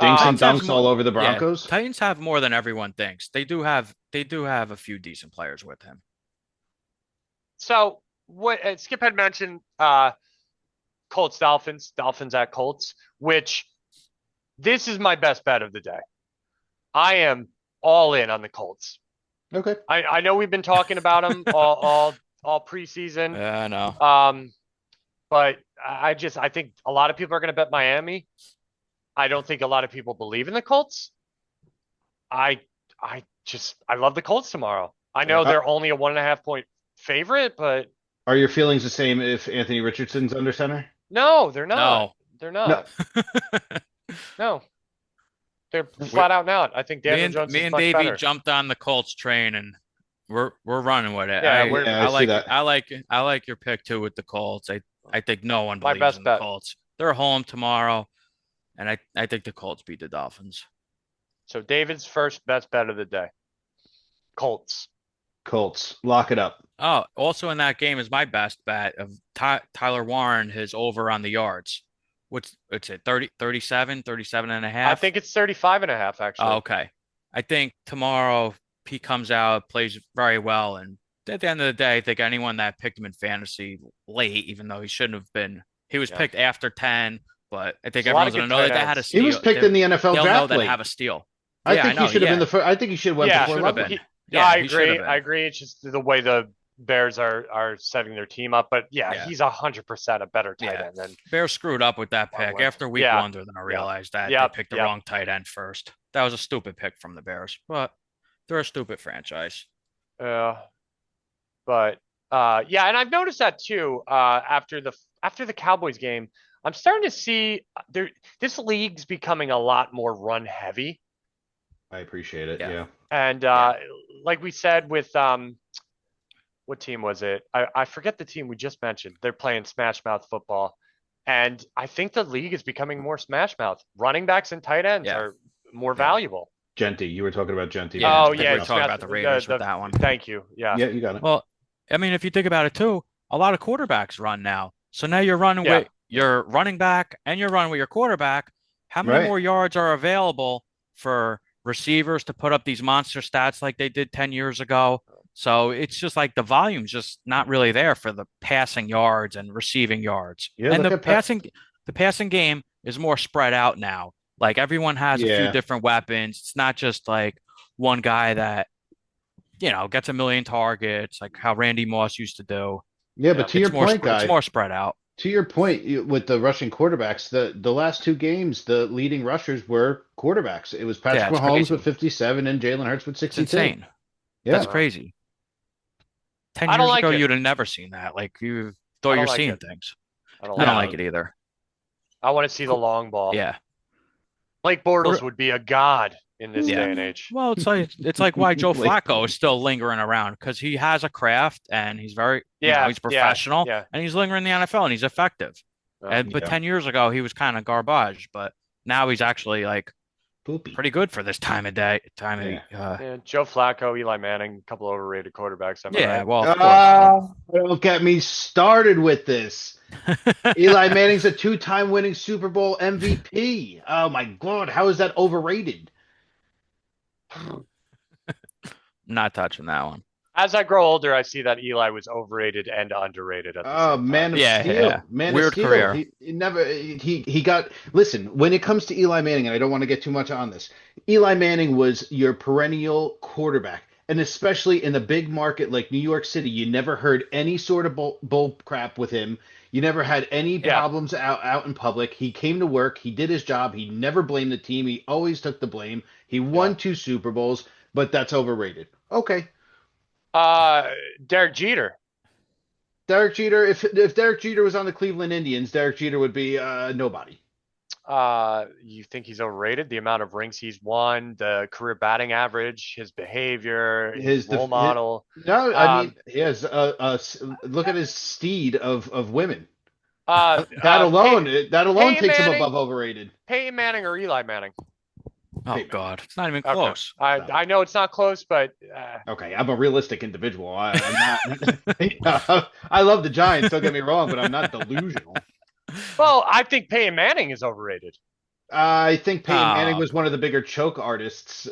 [SPEAKER 3] Dinks and
[SPEAKER 1] Um,
[SPEAKER 2] Titans have
[SPEAKER 3] dunks
[SPEAKER 2] more.
[SPEAKER 3] all over the
[SPEAKER 2] Yeah,
[SPEAKER 3] Broncos.
[SPEAKER 2] Titans have more than everyone thinks. They do have a few decent players with him.
[SPEAKER 1] so what Skip had mentioned, Colts Dolphins at Colts, which this is my best bet of the day. I am all in on the Colts.
[SPEAKER 3] Okay.
[SPEAKER 1] I know we've been talking about them all preseason.
[SPEAKER 2] Yeah, I know.
[SPEAKER 1] Um, but I think a lot of people are going to bet Miami. I don't think a lot of people believe in the Colts. I I love the Colts tomorrow. I know
[SPEAKER 3] Uh,
[SPEAKER 1] they're only a 1.5 point favorite, but
[SPEAKER 3] are your feelings the same if Anthony Richardson's under center?
[SPEAKER 1] no, they're not.
[SPEAKER 2] No.
[SPEAKER 1] They're
[SPEAKER 3] No.
[SPEAKER 1] not. No, they're
[SPEAKER 2] we
[SPEAKER 1] flat out not. I think
[SPEAKER 2] me
[SPEAKER 1] Daniel
[SPEAKER 2] and
[SPEAKER 1] Jones
[SPEAKER 2] me
[SPEAKER 1] is
[SPEAKER 2] and
[SPEAKER 1] much
[SPEAKER 2] Davey
[SPEAKER 1] better.
[SPEAKER 2] jumped on the Colts train and we're running with it.
[SPEAKER 1] Yeah,
[SPEAKER 2] I
[SPEAKER 1] we're
[SPEAKER 3] Yeah,
[SPEAKER 2] I
[SPEAKER 3] I see
[SPEAKER 2] like
[SPEAKER 3] that.
[SPEAKER 2] I like your pick too with the Colts. I think no one
[SPEAKER 1] my
[SPEAKER 2] believes
[SPEAKER 1] best
[SPEAKER 2] in the
[SPEAKER 1] bet.
[SPEAKER 2] Colts. They're home tomorrow, and I think the Colts beat the Dolphins.
[SPEAKER 1] So David's first best bet of the day. Colts.
[SPEAKER 3] Colts. Lock it up.
[SPEAKER 2] Oh, also in that game is my best bet of Tyler Warren, his over on the yards. What's it, 30, 37, 37 and a
[SPEAKER 1] I
[SPEAKER 2] half?
[SPEAKER 1] think it's 35.5
[SPEAKER 2] Oh,
[SPEAKER 1] actually.
[SPEAKER 2] okay. I think tomorrow he comes out, plays very well, and at the end of the day, I think anyone that picked him in fantasy late, even though he shouldn't have been, he was
[SPEAKER 1] Yeah.
[SPEAKER 2] picked after 10, but I think
[SPEAKER 1] There's a lot of
[SPEAKER 2] everyone's gonna
[SPEAKER 1] good
[SPEAKER 2] know
[SPEAKER 1] tight
[SPEAKER 2] that they had a
[SPEAKER 1] ends.
[SPEAKER 3] He was
[SPEAKER 2] steal.
[SPEAKER 3] picked in the NFL
[SPEAKER 2] They'll know
[SPEAKER 3] draft
[SPEAKER 2] that have
[SPEAKER 3] late.
[SPEAKER 2] a steal.
[SPEAKER 3] I
[SPEAKER 2] Yeah, I
[SPEAKER 3] think he
[SPEAKER 2] know.
[SPEAKER 3] should have been
[SPEAKER 2] Yeah,
[SPEAKER 3] the first. I think he should have went
[SPEAKER 1] Yeah,
[SPEAKER 3] before
[SPEAKER 2] should have been.
[SPEAKER 3] Loveland.
[SPEAKER 2] Yeah,
[SPEAKER 1] I
[SPEAKER 2] he should have
[SPEAKER 1] agree. I
[SPEAKER 2] been.
[SPEAKER 1] agree. It's just the way the Bears are setting their team up. But yeah,
[SPEAKER 2] Yeah,
[SPEAKER 1] he's 100% a better tight
[SPEAKER 2] yeah.
[SPEAKER 1] end than
[SPEAKER 2] Bears screwed up with that
[SPEAKER 1] Warren
[SPEAKER 2] pick.
[SPEAKER 1] Webb.
[SPEAKER 2] After week
[SPEAKER 1] Yeah,
[SPEAKER 2] one, they're gonna
[SPEAKER 1] yeah,
[SPEAKER 2] realize that they
[SPEAKER 1] yep,
[SPEAKER 2] picked the
[SPEAKER 1] yep.
[SPEAKER 2] wrong tight end first. That was a stupid pick from the Bears, but they're a stupid franchise.
[SPEAKER 1] Uh, but yeah, and I've noticed that too. After the Cowboys game, I'm starting to see there this league's becoming a lot more run heavy.
[SPEAKER 3] I appreciate it.
[SPEAKER 2] Yeah,
[SPEAKER 3] Yeah.
[SPEAKER 1] And
[SPEAKER 2] yeah.
[SPEAKER 1] like we said with what team was it? I forget the team we just mentioned. They're playing smash mouth football. And I think the league is becoming more smash mouth. Running backs and tight ends
[SPEAKER 2] Yeah,
[SPEAKER 1] are more
[SPEAKER 2] yeah,
[SPEAKER 1] valuable.
[SPEAKER 3] Genty. You were talking about Genty
[SPEAKER 2] yeah.
[SPEAKER 3] being
[SPEAKER 1] Oh
[SPEAKER 2] I think
[SPEAKER 1] yeah,
[SPEAKER 2] we
[SPEAKER 3] picked
[SPEAKER 2] were
[SPEAKER 3] up.
[SPEAKER 2] talking
[SPEAKER 1] smash
[SPEAKER 2] about the Raiders with that one.
[SPEAKER 1] thank you. Yeah.
[SPEAKER 3] Yeah, you got it.
[SPEAKER 2] Well, I mean, if you think about it too, a lot of quarterbacks run now. So now you're running
[SPEAKER 1] Yeah.
[SPEAKER 2] with your running back and you're running with your quarterback. How many
[SPEAKER 3] Right.
[SPEAKER 2] more yards are available for receivers to put up these monster stats like they did 10 years ago? So it's just like the volume's just not really there for the passing yards and receiving yards.
[SPEAKER 3] Yeah,
[SPEAKER 2] And
[SPEAKER 3] look
[SPEAKER 2] the
[SPEAKER 3] at Pat.
[SPEAKER 2] passing game is more spread out now. Like everyone has a few
[SPEAKER 3] Yeah.
[SPEAKER 2] different weapons. It's not just like one guy that, gets a million targets, like how Randy Moss used to do.
[SPEAKER 3] Yeah,
[SPEAKER 1] Yeah.
[SPEAKER 3] but to your point,
[SPEAKER 2] It's
[SPEAKER 3] guy,
[SPEAKER 2] more spread out.
[SPEAKER 3] to your point with the rushing quarterbacks, the last two games, the leading rushers were quarterbacks. It was
[SPEAKER 2] Yeah,
[SPEAKER 3] Patrick
[SPEAKER 2] it's
[SPEAKER 3] Mahomes with
[SPEAKER 2] crazy.
[SPEAKER 3] 57 and Jalen Hurts with
[SPEAKER 2] It's
[SPEAKER 3] 62.
[SPEAKER 2] insane. That's
[SPEAKER 3] Yeah.
[SPEAKER 1] Wow.
[SPEAKER 2] crazy. 10
[SPEAKER 1] I don't
[SPEAKER 2] years
[SPEAKER 1] like
[SPEAKER 2] ago,
[SPEAKER 1] it.
[SPEAKER 2] you'd have never seen that. Like you thought
[SPEAKER 1] I don't
[SPEAKER 2] you're
[SPEAKER 1] like
[SPEAKER 2] seeing
[SPEAKER 1] it.
[SPEAKER 2] things.
[SPEAKER 1] I don't
[SPEAKER 2] I
[SPEAKER 1] like
[SPEAKER 2] don't
[SPEAKER 1] it.
[SPEAKER 2] like
[SPEAKER 3] No,
[SPEAKER 2] it either.
[SPEAKER 1] I want to see the
[SPEAKER 2] Cool.
[SPEAKER 1] long ball.
[SPEAKER 2] Yeah.
[SPEAKER 1] Blake Bortles
[SPEAKER 2] Quarter,
[SPEAKER 1] would be a god in this
[SPEAKER 2] yeah.
[SPEAKER 1] day and age.
[SPEAKER 2] Well, it's like why Joe
[SPEAKER 3] Blake
[SPEAKER 2] Flacco is
[SPEAKER 3] Bortles.
[SPEAKER 2] still lingering around because he has a craft and he's very,
[SPEAKER 1] Yeah,
[SPEAKER 2] he's
[SPEAKER 1] yeah,
[SPEAKER 2] professional
[SPEAKER 1] yeah.
[SPEAKER 2] and he's lingering in the NFL and he's effective. And but
[SPEAKER 3] Yeah,
[SPEAKER 2] 10 years ago he was kind of garbage, but now he's actually like
[SPEAKER 3] poopy.
[SPEAKER 2] pretty good for this time of day.
[SPEAKER 3] Yeah.
[SPEAKER 1] Yeah, Joe Flacco, Eli Manning, a couple overrated quarterbacks. Am I
[SPEAKER 2] Yeah,
[SPEAKER 1] right?
[SPEAKER 2] well, of course, but
[SPEAKER 3] Ah, don't get me started with this. Eli Manning's a two-time winning Super Bowl MVP. Oh my God, how is that overrated?
[SPEAKER 2] not touching that one.
[SPEAKER 1] As I grow older, I see that Eli was overrated and underrated at the
[SPEAKER 3] Oh,
[SPEAKER 1] same time.
[SPEAKER 3] Man of
[SPEAKER 2] Yeah, yeah.
[SPEAKER 3] Steel. Man of
[SPEAKER 2] Weird
[SPEAKER 3] Steel.
[SPEAKER 2] career.
[SPEAKER 3] He never he got listen, when it comes to Eli Manning, and I don't want to get too much on this, Eli Manning was your perennial quarterback. And especially in a big market like New York City, you never heard any sort of bull crap with him. You never had any
[SPEAKER 1] Yeah.
[SPEAKER 3] problems out in public. He came to work, he did his job, he never blamed the team, he always took the blame. He
[SPEAKER 1] Yeah.
[SPEAKER 3] won two Super Bowls, but that's overrated. Okay.
[SPEAKER 1] Uh, Derek Jeter.
[SPEAKER 3] Derek Jeter, if Derek Jeter was on the Cleveland Indians, Derek Jeter would be nobody.
[SPEAKER 1] You think he's overrated? The amount of rings he's won, the career batting average, his behavior, his
[SPEAKER 3] His,
[SPEAKER 1] role
[SPEAKER 3] def- his
[SPEAKER 1] model.
[SPEAKER 3] no, I mean
[SPEAKER 1] Um,
[SPEAKER 3] he has look at his steed of women.
[SPEAKER 1] uh,
[SPEAKER 3] That
[SPEAKER 1] uh,
[SPEAKER 3] alone,
[SPEAKER 1] Pey-
[SPEAKER 3] that alone
[SPEAKER 1] Peyton
[SPEAKER 3] takes him
[SPEAKER 1] Manning,
[SPEAKER 3] above overrated.
[SPEAKER 1] Peyton Manning or Eli Manning?
[SPEAKER 2] Oh
[SPEAKER 3] Peyton Manning.
[SPEAKER 2] God, it's not even
[SPEAKER 1] Okay.
[SPEAKER 2] close.
[SPEAKER 1] I
[SPEAKER 3] So,
[SPEAKER 1] I know it's not close, but
[SPEAKER 3] okay, I'm a realistic individual. I'm not. I love the Giants. Don't get me wrong, but I'm not delusional.
[SPEAKER 1] well, I think Peyton Manning is overrated.
[SPEAKER 3] I think Peyton Manning
[SPEAKER 2] Oh,
[SPEAKER 3] was one of the bigger choke artists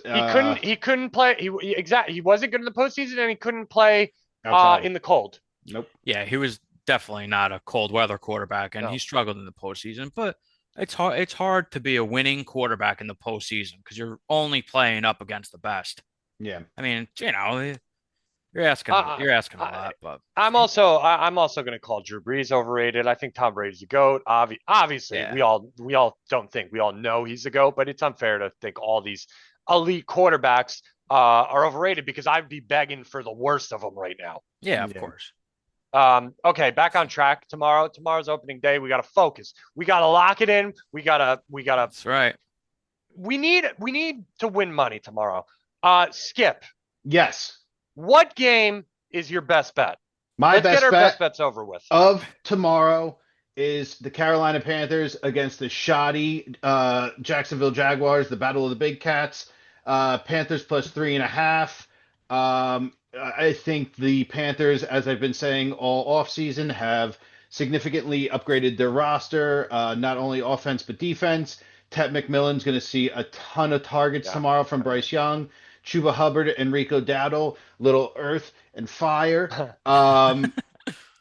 [SPEAKER 1] He couldn't play. He wasn't good in the postseason, and he couldn't play
[SPEAKER 3] outside.
[SPEAKER 1] in the cold.
[SPEAKER 3] Nope.
[SPEAKER 2] yeah, he was definitely not a cold weather quarterback, and he
[SPEAKER 1] No.
[SPEAKER 2] struggled in the postseason. But it's hard. It's hard to be a winning quarterback in the postseason because you're only playing up against the best.
[SPEAKER 3] Yeah.
[SPEAKER 2] I mean, you're asking
[SPEAKER 1] Uh,
[SPEAKER 2] you're asking a
[SPEAKER 1] I,
[SPEAKER 2] lot, but
[SPEAKER 1] I'm also going to call Drew Brees overrated. I think Tom Brady's a goat. Obviously,
[SPEAKER 2] yeah,
[SPEAKER 1] we all don't think we all know he's a goat, but it's unfair to think all these elite quarterbacks are overrated because I'd be begging for the worst of them right now.
[SPEAKER 2] yeah, of
[SPEAKER 3] Yeah.
[SPEAKER 2] course.
[SPEAKER 1] Okay, back on track tomorrow. Tomorrow's opening day. We got to focus. We got to lock it in.
[SPEAKER 2] That's right.
[SPEAKER 1] We need to win money tomorrow. Skip,
[SPEAKER 3] Yes.
[SPEAKER 1] what game is your best bet?
[SPEAKER 3] My
[SPEAKER 1] Let's get
[SPEAKER 3] best
[SPEAKER 1] our
[SPEAKER 3] bet
[SPEAKER 1] best bets over with.
[SPEAKER 3] of tomorrow is the Carolina Panthers against the shoddy Jacksonville Jaguars, the Battle of the Big Cats. Panthers plus 3.5. I think the Panthers, as I've been saying all offseason, have significantly upgraded their roster, not only offense but defense. Ted McMillan's going to see a ton of targets
[SPEAKER 1] Yeah.
[SPEAKER 3] tomorrow from Bryce Young. Chuba Hubbard and Rico Dowdle, little earth and fire. Um,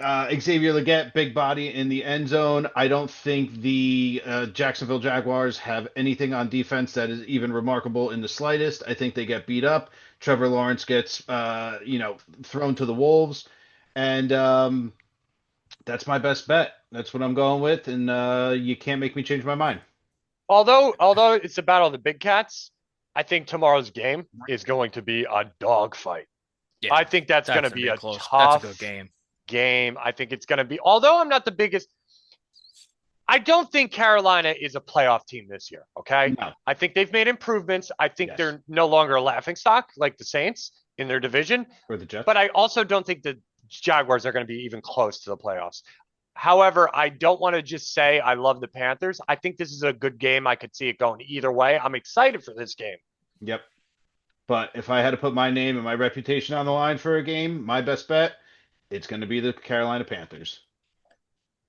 [SPEAKER 3] Xavier Legette, big body in the end zone. I don't think the Jacksonville Jaguars have anything on defense that is even remarkable in the slightest. I think they get beat up. Trevor Lawrence gets, thrown to the wolves, and that's my best bet. That's what I'm going with, and you can't make me change my mind.
[SPEAKER 1] Although it's a battle of the big cats, I think tomorrow's game is going to be a dogfight.
[SPEAKER 2] Yeah,
[SPEAKER 1] I think that's going to
[SPEAKER 2] gonna
[SPEAKER 1] be a
[SPEAKER 2] close. That's a
[SPEAKER 1] tough
[SPEAKER 2] good game.
[SPEAKER 1] game. I think it's going to be, although I'm not the biggest, I don't think Carolina is a playoff team this year. Okay.
[SPEAKER 3] No.
[SPEAKER 1] I think they've made improvements. I think
[SPEAKER 3] Yes.
[SPEAKER 1] they're no longer a laughing stock like the Saints in their division,
[SPEAKER 3] For the Jets.
[SPEAKER 1] but I also don't think the Jaguars are going to be even close to the playoffs. However, I don't want to just say I love the Panthers. I think this is a good game. I could see it going either way. I'm excited for this game.
[SPEAKER 3] Yep. But if I had to put my name and my reputation on the line for a game, my best bet, it's going to be the Carolina Panthers.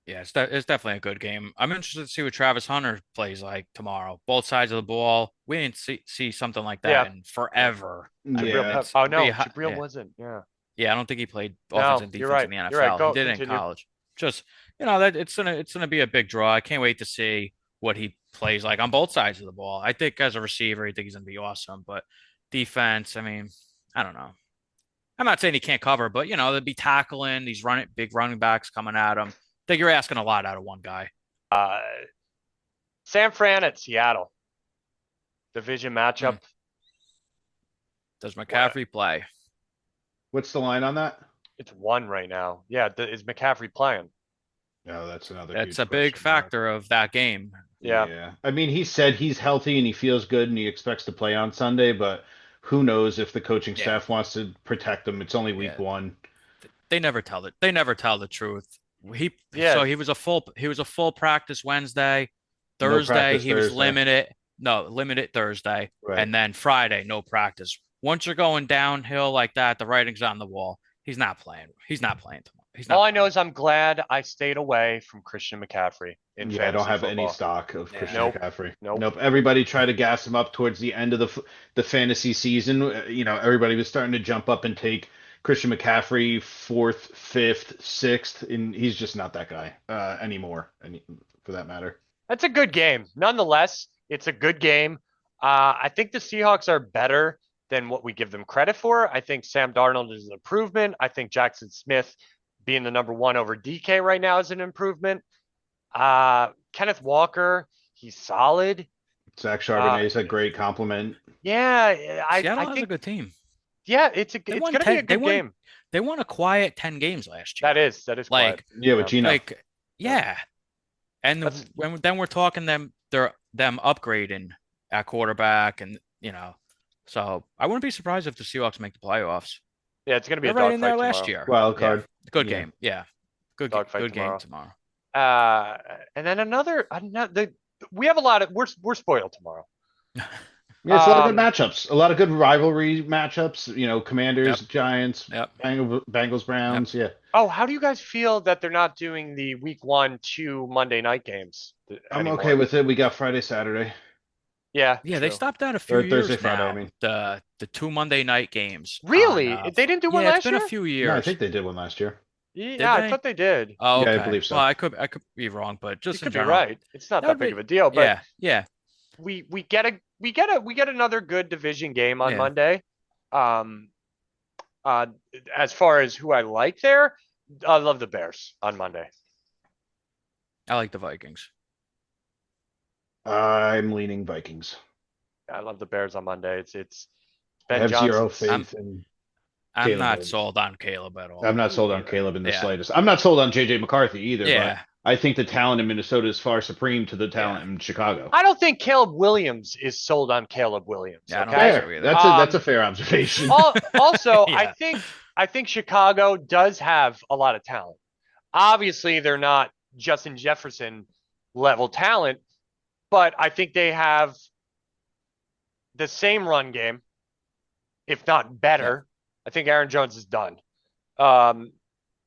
[SPEAKER 2] Yeah, it's definitely a good game. I'm interested to see what Travis Hunter plays like tomorrow. Both sides of the ball. We didn't see something like that
[SPEAKER 1] Yeah.
[SPEAKER 2] in forever.
[SPEAKER 3] Yeah.
[SPEAKER 1] Oh no,
[SPEAKER 2] Be
[SPEAKER 1] Jabril
[SPEAKER 2] yeah.
[SPEAKER 1] wasn't. Yeah.
[SPEAKER 2] Yeah, I don't think he played
[SPEAKER 1] No,
[SPEAKER 2] offense and
[SPEAKER 1] you're
[SPEAKER 2] defense
[SPEAKER 1] right.
[SPEAKER 2] in the NFL.
[SPEAKER 1] You're right. Go
[SPEAKER 2] He did it in
[SPEAKER 1] continue.
[SPEAKER 2] college. Just that it's gonna be a big draw. I can't wait to see what he plays like on both sides of the ball. I think as a receiver, I think he's gonna be awesome. But defense, I mean, I don't know. I'm not saying he can't cover, but they'd be tackling these big running backs coming at him. I think you're asking a lot out of one guy.
[SPEAKER 1] San Fran at Seattle. Division matchup.
[SPEAKER 2] Does McCaffrey play?
[SPEAKER 3] What's the line on that?
[SPEAKER 1] It's 1 right now. Yeah, is McCaffrey playing?
[SPEAKER 3] No, that's another
[SPEAKER 2] That's
[SPEAKER 3] huge
[SPEAKER 2] a big
[SPEAKER 3] question mark.
[SPEAKER 2] factor of that game.
[SPEAKER 1] Yeah.
[SPEAKER 3] Yeah. I mean, he said he's healthy and he feels good and he expects to play on Sunday, but who knows if the coaching
[SPEAKER 2] Yeah,
[SPEAKER 3] staff wants to protect him. It's only week
[SPEAKER 2] yeah.
[SPEAKER 3] one.
[SPEAKER 2] They never tell it. They never tell the truth. He
[SPEAKER 1] Yeah.
[SPEAKER 2] so he was a full practice Wednesday,
[SPEAKER 3] No
[SPEAKER 2] Thursday
[SPEAKER 3] practice
[SPEAKER 2] he was
[SPEAKER 3] Thursday.
[SPEAKER 2] limited. No, limited Thursday,
[SPEAKER 3] Right.
[SPEAKER 2] and then Friday no practice. Once you're going downhill like that, the writing's on the wall. He's not playing. He's not playing tomorrow. He's
[SPEAKER 1] All
[SPEAKER 2] not
[SPEAKER 1] I know
[SPEAKER 2] playing.
[SPEAKER 1] is I'm glad I stayed away from Christian McCaffrey in
[SPEAKER 3] Yeah, I don't
[SPEAKER 1] fantasy
[SPEAKER 3] have any
[SPEAKER 1] football.
[SPEAKER 3] stock of
[SPEAKER 2] Yeah.
[SPEAKER 3] Christian
[SPEAKER 1] Nope.
[SPEAKER 3] McCaffrey.
[SPEAKER 1] Nope.
[SPEAKER 3] Nope. Everybody tried to gas him up towards the end of the fantasy season. Everybody was starting to jump up and take Christian McCaffrey fourth, fifth, sixth, and he's just not that guy anymore, for that matter.
[SPEAKER 1] That's a good game. Nonetheless, it's a good game. I think the Seahawks are better than what we give them credit for. I think Sam Darnold is an improvement. I think Jackson Smith being the number 1 over DK right now is an improvement. Kenneth Walker, he's solid.
[SPEAKER 3] Zach
[SPEAKER 1] Uh,
[SPEAKER 3] Charbonnet is a great compliment.
[SPEAKER 1] yeah, I
[SPEAKER 2] Seattle has a
[SPEAKER 1] think
[SPEAKER 2] good team.
[SPEAKER 1] yeah,
[SPEAKER 2] They
[SPEAKER 1] it's
[SPEAKER 2] won
[SPEAKER 1] gonna be a
[SPEAKER 2] 10. They
[SPEAKER 1] good
[SPEAKER 2] won.
[SPEAKER 1] game.
[SPEAKER 2] They won a quiet 10 games last year.
[SPEAKER 1] That is quiet.
[SPEAKER 2] Like,
[SPEAKER 3] Yeah, with
[SPEAKER 1] Yeah,
[SPEAKER 3] Gino.
[SPEAKER 2] like, yeah.
[SPEAKER 1] that's
[SPEAKER 2] And then we're talking them upgrading at quarterback, and so I wouldn't be surprised if the Seahawks make the playoffs.
[SPEAKER 1] yeah, it's gonna be a
[SPEAKER 2] They're right in there
[SPEAKER 1] dogfight
[SPEAKER 2] last
[SPEAKER 1] tomorrow.
[SPEAKER 2] year.
[SPEAKER 3] Wild
[SPEAKER 2] Yeah,
[SPEAKER 3] card.
[SPEAKER 2] good
[SPEAKER 3] Yeah.
[SPEAKER 2] game. Yeah,
[SPEAKER 1] Dogfight
[SPEAKER 2] good game
[SPEAKER 1] tomorrow.
[SPEAKER 2] tomorrow.
[SPEAKER 1] Uh, and then another. We have a lot of we're spoiled tomorrow.
[SPEAKER 3] Yeah, it's a lot of good
[SPEAKER 1] Um,
[SPEAKER 3] matchups. A lot of good rivalry matchups.
[SPEAKER 2] Yep,
[SPEAKER 3] Commanders, Giants,
[SPEAKER 2] yep,
[SPEAKER 3] Bengals,
[SPEAKER 2] yep.
[SPEAKER 3] Browns. Yeah.
[SPEAKER 1] oh, how do you guys feel that they're not doing the week 1, 2 Monday night games
[SPEAKER 3] I'm okay
[SPEAKER 1] anymore?
[SPEAKER 3] with it. We got Friday, Saturday,
[SPEAKER 1] Yeah,
[SPEAKER 2] Yeah, they
[SPEAKER 1] true.
[SPEAKER 2] stopped that a few
[SPEAKER 3] or Thursday,
[SPEAKER 2] years
[SPEAKER 3] Friday, I
[SPEAKER 2] now.
[SPEAKER 3] mean.
[SPEAKER 2] The two Monday night games on
[SPEAKER 1] Really? They didn't do one
[SPEAKER 2] yeah, it's
[SPEAKER 1] last
[SPEAKER 2] been a
[SPEAKER 1] year?
[SPEAKER 2] few
[SPEAKER 3] No, I
[SPEAKER 2] years.
[SPEAKER 3] think they did one last year.
[SPEAKER 2] Did
[SPEAKER 1] Yeah, I
[SPEAKER 2] they?
[SPEAKER 1] thought they did.
[SPEAKER 2] Oh,
[SPEAKER 3] Yeah, I
[SPEAKER 2] okay.
[SPEAKER 3] believe
[SPEAKER 2] Well,
[SPEAKER 3] so.
[SPEAKER 2] I could be wrong, but
[SPEAKER 1] You
[SPEAKER 2] just in
[SPEAKER 1] could be
[SPEAKER 2] general,
[SPEAKER 1] right. It's not
[SPEAKER 2] that
[SPEAKER 1] that
[SPEAKER 2] would
[SPEAKER 1] big
[SPEAKER 2] be
[SPEAKER 1] of a deal, but
[SPEAKER 2] yeah,
[SPEAKER 1] we get another good division game on
[SPEAKER 2] yeah.
[SPEAKER 1] Monday. Um, uh, as far as who I like there, I love the Bears on Monday.
[SPEAKER 2] I like the Vikings.
[SPEAKER 3] I'm leaning Vikings.
[SPEAKER 1] I love the Bears on Monday. It's
[SPEAKER 3] I
[SPEAKER 1] Ben
[SPEAKER 3] have zero
[SPEAKER 1] Johnson's.
[SPEAKER 2] I'm
[SPEAKER 3] faith in
[SPEAKER 2] I'm
[SPEAKER 3] Caleb
[SPEAKER 2] not
[SPEAKER 3] Williams.
[SPEAKER 2] sold on Caleb at
[SPEAKER 3] I'm
[SPEAKER 2] all.
[SPEAKER 3] not
[SPEAKER 1] Me
[SPEAKER 3] sold on
[SPEAKER 1] neither.
[SPEAKER 3] Caleb in the
[SPEAKER 2] Yeah,
[SPEAKER 3] slightest. I'm not sold on JJ McCarthy either, but
[SPEAKER 2] yeah.
[SPEAKER 3] I think the talent in Minnesota is far supreme to the
[SPEAKER 2] Yeah.
[SPEAKER 3] talent in Chicago.
[SPEAKER 1] I don't think Caleb Williams is sold on Caleb Williams.
[SPEAKER 2] Yeah, I don't think
[SPEAKER 1] Okay.
[SPEAKER 2] so
[SPEAKER 3] Fair.
[SPEAKER 2] either.
[SPEAKER 3] That's a fair observation.
[SPEAKER 1] Also,
[SPEAKER 2] Yeah.
[SPEAKER 1] I think Chicago does have a lot of talent. Obviously, they're not Justin Jefferson level talent, but I think they have the same run game, if not
[SPEAKER 2] Yeah.
[SPEAKER 1] better. I think Aaron Jones is done. Um,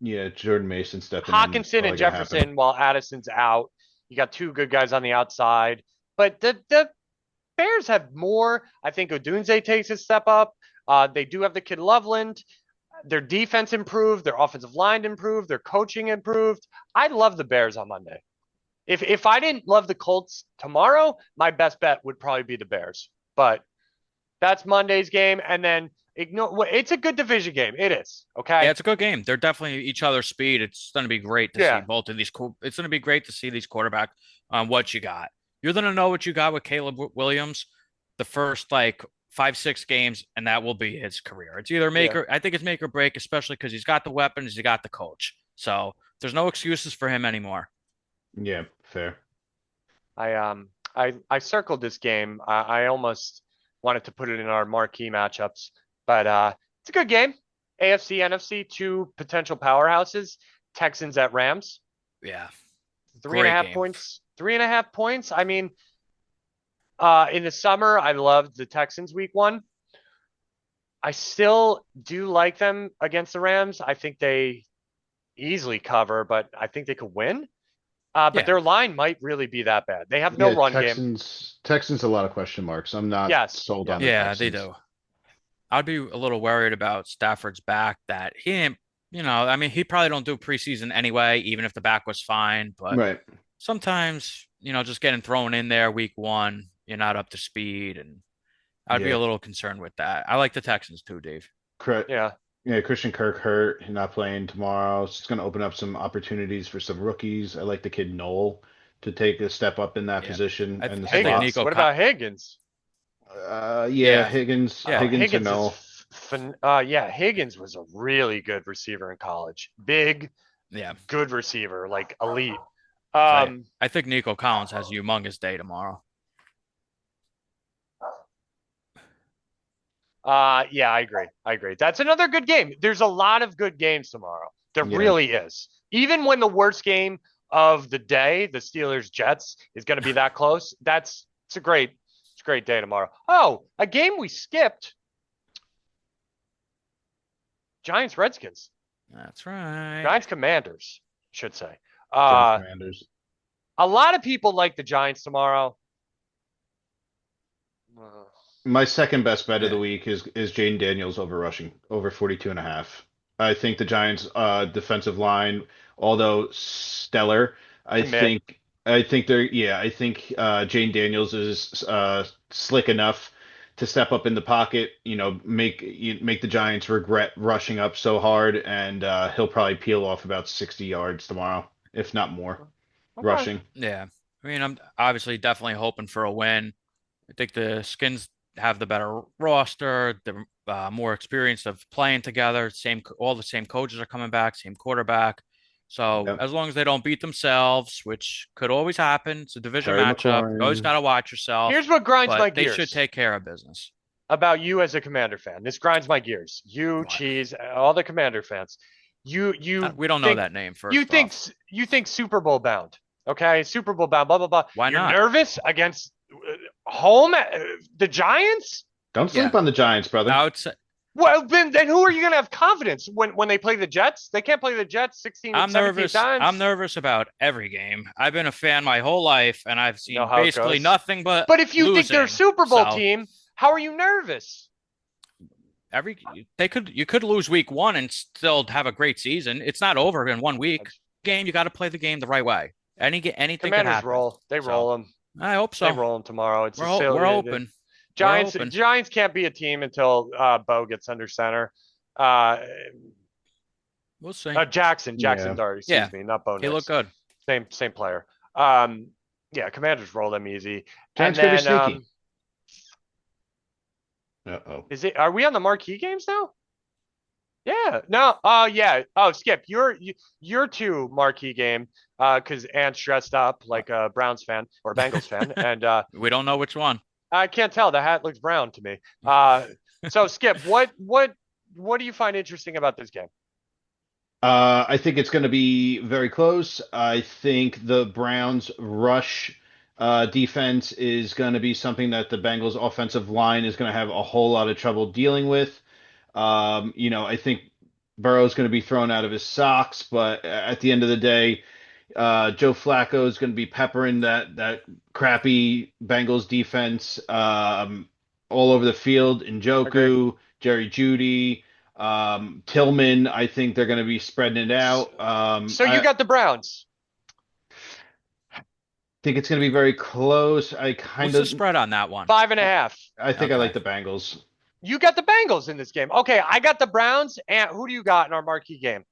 [SPEAKER 3] Yeah, Jordan Mason stepping in is
[SPEAKER 1] Hawkinson and
[SPEAKER 3] probably gonna happen.
[SPEAKER 1] Jefferson while Addison's out. You got 2 good guys on the outside, but the Bears have more. I think Odunze takes a step up. They do have the kid Loveland. Their defense improved. Their offensive line improved. Their coaching improved. I love the Bears on Monday. If I didn't love the Colts tomorrow, my best bet would probably be the Bears. But that's Monday's game, and then ignore. It's a good division game. It is
[SPEAKER 2] Yeah,
[SPEAKER 1] okay.
[SPEAKER 2] it's a good game. They're definitely each other's speed. It's going to be great to see
[SPEAKER 1] Yeah,
[SPEAKER 2] both of these. It's going to be great to see these quarterbacks on what you got. You're going to know what you got with Caleb Williams the first like 5, 6 games, and that will be his career. It's either make
[SPEAKER 1] yeah.
[SPEAKER 2] or I think it's make or break, especially because he's got the weapons, he got the coach. So there's no excuses for him anymore.
[SPEAKER 3] Yeah, fair.
[SPEAKER 1] I circled this game. I almost wanted to put it in our marquee matchups, but it's a good game. AFC, NFC, 2 potential powerhouses. Texans at Rams.
[SPEAKER 2] Yeah,
[SPEAKER 1] Three and a
[SPEAKER 2] great
[SPEAKER 1] half
[SPEAKER 2] game.
[SPEAKER 1] points. 3.5 points. I mean, in the summer, I loved the Texans week 1. I still do like them against the Rams. I think they easily cover, but I think they could win. But
[SPEAKER 2] Yeah,
[SPEAKER 1] their line might really be that bad. They have no
[SPEAKER 3] Yeah,
[SPEAKER 1] run game.
[SPEAKER 3] Texans a lot of question marks. I'm not
[SPEAKER 1] Yes,
[SPEAKER 3] sold on
[SPEAKER 1] yes.
[SPEAKER 3] the
[SPEAKER 2] yeah, they
[SPEAKER 3] Texans.
[SPEAKER 2] do. I'd be a little worried about Stafford's back that he ain't, I mean, he probably don't do preseason anyway, even if the back was fine. But
[SPEAKER 3] Right.
[SPEAKER 2] sometimes, just getting thrown in there week 1, you're not up to speed. And I'd be
[SPEAKER 3] Yeah.
[SPEAKER 2] a little concerned with that. I like the Texans too, Dave.
[SPEAKER 3] Correct.
[SPEAKER 1] Yeah.
[SPEAKER 3] Yeah, Christian Kirk hurt, not playing tomorrow. So it's going to open up some opportunities for some rookies. I like the kid Knoll to take a step up in that
[SPEAKER 2] Yeah.
[SPEAKER 3] position
[SPEAKER 2] I,
[SPEAKER 3] and the
[SPEAKER 2] I think
[SPEAKER 3] slot.
[SPEAKER 1] Higgins.
[SPEAKER 2] Nico,
[SPEAKER 1] What about Higgins?
[SPEAKER 3] Yeah,
[SPEAKER 2] Yeah.
[SPEAKER 3] Higgins,
[SPEAKER 2] Yeah.
[SPEAKER 3] Higgins or
[SPEAKER 1] Higgins
[SPEAKER 3] Knoll.
[SPEAKER 1] Yeah, Higgins was a really good receiver in college. Big,
[SPEAKER 2] Yeah.
[SPEAKER 1] good receiver, like elite.
[SPEAKER 2] I
[SPEAKER 1] Um,
[SPEAKER 2] I think Nico Collins has a humongous day tomorrow.
[SPEAKER 1] yeah, I agree. I agree. That's another good game. There's a lot of good games tomorrow. There
[SPEAKER 3] Yeah,
[SPEAKER 1] really is. Even when the worst game of the day, the Steelers Jets, is going to be that close, it's a great day tomorrow. Oh, a game we skipped. Giants Redskins.
[SPEAKER 2] That's right.
[SPEAKER 1] Giants Commanders, should say.
[SPEAKER 3] Giants
[SPEAKER 1] Uh,
[SPEAKER 3] Commanders.
[SPEAKER 1] a lot of people like the Giants tomorrow. Uh,
[SPEAKER 3] My second best bet of the
[SPEAKER 2] Yeah.
[SPEAKER 3] week is Jaden Daniels over rushing, over 42.5. I think the Giants defensive line, although stellar, I
[SPEAKER 1] Commit.
[SPEAKER 3] think I think they're yeah, I think Jaden Daniels is slick enough to step up in the pocket, make the Giants regret rushing up so hard, and he'll probably peel off about 60 yards tomorrow, if not more,
[SPEAKER 1] Okay.
[SPEAKER 3] rushing.
[SPEAKER 2] Yeah. I mean, I'm obviously definitely hoping for a win. I think the Skins have the better roster, the more experience of playing together. All the same coaches are coming back, same quarterback. So
[SPEAKER 3] Yep.
[SPEAKER 2] as long as they don't beat themselves, which could always happen, it's a division
[SPEAKER 3] Terry
[SPEAKER 2] matchup. You always
[SPEAKER 3] McLaurin.
[SPEAKER 2] got to watch yourself,
[SPEAKER 1] Here's what grinds
[SPEAKER 2] but
[SPEAKER 1] my
[SPEAKER 2] they should
[SPEAKER 1] gears
[SPEAKER 2] take care of business.
[SPEAKER 1] about you as a Commander fan. This grinds my gears. You,
[SPEAKER 2] What?
[SPEAKER 1] Cheese, all the Commander fans. You
[SPEAKER 2] We don't know
[SPEAKER 1] think
[SPEAKER 2] that name,
[SPEAKER 1] you
[SPEAKER 2] first
[SPEAKER 1] think
[SPEAKER 2] off.
[SPEAKER 1] you think Super Bowl bound. Okay, Super Bowl bound. Blah blah blah.
[SPEAKER 2] Why
[SPEAKER 1] You're
[SPEAKER 2] not?
[SPEAKER 1] nervous against home the Giants.
[SPEAKER 3] Don't
[SPEAKER 2] Yeah.
[SPEAKER 3] sleep on the Giants, brother.
[SPEAKER 2] I would say
[SPEAKER 1] Well, then who are you going to have confidence when they play the Jets? They can't play the Jets 16,
[SPEAKER 2] I'm
[SPEAKER 1] 17
[SPEAKER 2] nervous. I'm
[SPEAKER 1] times.
[SPEAKER 2] nervous about every game. I've been a fan my whole life, and I've
[SPEAKER 1] You know
[SPEAKER 2] seen
[SPEAKER 1] how it
[SPEAKER 2] basically
[SPEAKER 1] goes.
[SPEAKER 2] nothing but
[SPEAKER 1] But if you think they're a
[SPEAKER 2] losing.
[SPEAKER 1] Super Bowl
[SPEAKER 2] So
[SPEAKER 1] team, how are you nervous?
[SPEAKER 2] every you could lose week one and still have a great season. It's not over in one week. Game, you got to play the game the right way. Anything could
[SPEAKER 1] Commanders
[SPEAKER 2] happen.
[SPEAKER 1] roll. They
[SPEAKER 2] So
[SPEAKER 1] roll them.
[SPEAKER 2] I hope
[SPEAKER 1] They
[SPEAKER 2] so.
[SPEAKER 1] roll them tomorrow. It's a
[SPEAKER 2] We're
[SPEAKER 1] sale. The
[SPEAKER 2] hoping. We're
[SPEAKER 1] Giants.
[SPEAKER 2] hoping.
[SPEAKER 1] Giants can't be a team until Bo gets under center. Uh,
[SPEAKER 2] We'll see.
[SPEAKER 1] Jackson. Jackson
[SPEAKER 3] Yeah.
[SPEAKER 1] Dart.
[SPEAKER 2] Yeah,
[SPEAKER 1] Excuse me. Not Bo
[SPEAKER 2] he looked
[SPEAKER 1] Nix.
[SPEAKER 2] good.
[SPEAKER 1] Same player. Um, yeah. Commanders roll them easy. And
[SPEAKER 3] Giants could be
[SPEAKER 1] then
[SPEAKER 3] sneaky. Uh-oh.
[SPEAKER 1] is it? Are we on the marquee games now? Yeah. No. Yeah. Oh, Skip, your two marquee game. Because Ant's dressed up like a Browns fan or Bengals fan, and
[SPEAKER 2] We don't know which one.
[SPEAKER 1] I can't tell. The hat looks brown to me. So Skip, what do you find interesting about this game?
[SPEAKER 3] I think it's going to be very close. I think the Browns' rush defense is going to be something that the Bengals' offensive line is going to have a whole lot of trouble dealing with. I think Burrow's going to be thrown out of his socks, but at the end of the day, Joe Flacco is going to be peppering that crappy Bengals defense all over the field.
[SPEAKER 1] Agree.
[SPEAKER 3] Njoku, Jerry Jeudy, Tillman. I think they're going to be spreading it out.
[SPEAKER 1] So you
[SPEAKER 3] I
[SPEAKER 1] got the Browns.
[SPEAKER 3] think it's going to be very close.
[SPEAKER 2] What's the spread on that one?
[SPEAKER 1] 5.5.
[SPEAKER 3] I think I
[SPEAKER 2] Okay.
[SPEAKER 3] like the Bengals.
[SPEAKER 1] You got the Bengals in this game. Okay, I got the Browns. And who do you got in our marquee game?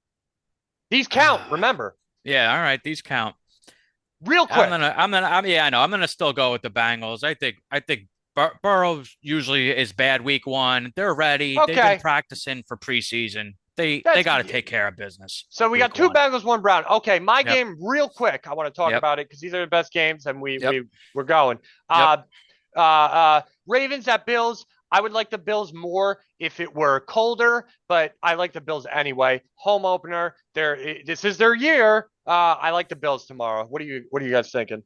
[SPEAKER 1] These count, remember.
[SPEAKER 2] Yeah, all right, these count.
[SPEAKER 1] Real quick.
[SPEAKER 2] Yeah, I know. I'm gonna still go with the Bengals. I think Burrow usually is bad week one. They're ready. They've been
[SPEAKER 1] Okay.
[SPEAKER 2] practicing for preseason. They
[SPEAKER 1] That's
[SPEAKER 2] got to take care of business.
[SPEAKER 1] So we got
[SPEAKER 2] Week
[SPEAKER 1] two
[SPEAKER 2] one.
[SPEAKER 1] Bengals, one Brown. Okay, my
[SPEAKER 2] Yep.
[SPEAKER 1] game, real quick. I want to talk
[SPEAKER 2] Yep.
[SPEAKER 1] about it because these are the best games, and
[SPEAKER 2] Yep.
[SPEAKER 1] we're going.
[SPEAKER 2] Yep.
[SPEAKER 1] Ravens at Bills. I would like the Bills more if it were colder, but I like the Bills anyway. Home opener. This is their year. I like the Bills tomorrow. What are you guys thinking?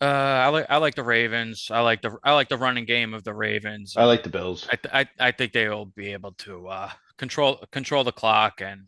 [SPEAKER 2] I like the Ravens. I like the running game of the Ravens,
[SPEAKER 3] I
[SPEAKER 2] and
[SPEAKER 3] like the Bills.
[SPEAKER 2] I think they will be able to control the clock, and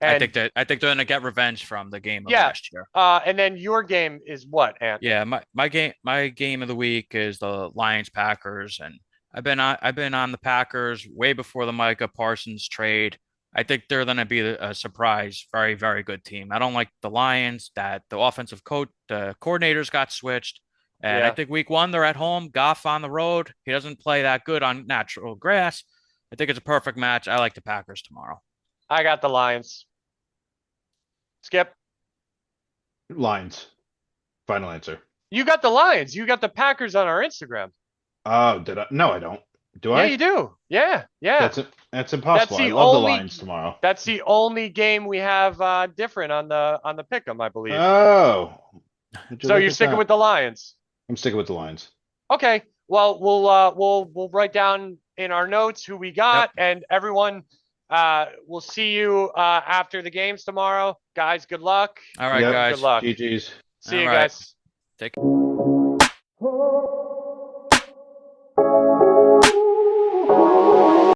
[SPEAKER 1] And
[SPEAKER 2] I think they're gonna get revenge from the game of
[SPEAKER 1] yeah,
[SPEAKER 2] last year.
[SPEAKER 1] and then your game is what, Ant?
[SPEAKER 2] Yeah, my game of the week is the Lions Packers, and I've been on the Packers way before the Micah Parsons trade. I think they're going to be a surprise, very very good team. I don't like the Lions that the offensive coach, the coordinators got switched, and I
[SPEAKER 1] Yeah,
[SPEAKER 2] think week one they're at home. Goff on the road, he doesn't play that good on natural grass. I think it's a perfect match. I like the Packers tomorrow.
[SPEAKER 1] I got the Lions. Skip,
[SPEAKER 3] Lions. Final answer.
[SPEAKER 1] you got the Lions. You got the Packers on our Instagram.
[SPEAKER 3] Oh, did I? No, I don't. Do
[SPEAKER 1] Yeah,
[SPEAKER 3] I?
[SPEAKER 1] you do. Yeah, yeah.
[SPEAKER 3] That's
[SPEAKER 1] That's
[SPEAKER 3] impossible. I
[SPEAKER 1] the
[SPEAKER 3] love the
[SPEAKER 1] only
[SPEAKER 3] Lions tomorrow.
[SPEAKER 1] that's the only game we have different on the pick'em, I believe.
[SPEAKER 3] Oh, would you
[SPEAKER 1] So
[SPEAKER 3] look
[SPEAKER 1] you're
[SPEAKER 3] at
[SPEAKER 1] sticking
[SPEAKER 3] that?
[SPEAKER 1] with the Lions.
[SPEAKER 3] I'm sticking with the Lions.
[SPEAKER 1] Okay. Well, we'll write down in our notes who we
[SPEAKER 2] Yep.
[SPEAKER 1] got, and everyone, we'll see you after the games tomorrow, guys. Good luck.
[SPEAKER 2] All right,
[SPEAKER 3] Yep.
[SPEAKER 1] Good
[SPEAKER 2] guys.
[SPEAKER 1] luck.
[SPEAKER 3] GG's.
[SPEAKER 1] See
[SPEAKER 2] All
[SPEAKER 1] you
[SPEAKER 2] right.
[SPEAKER 1] guys.
[SPEAKER 2] Take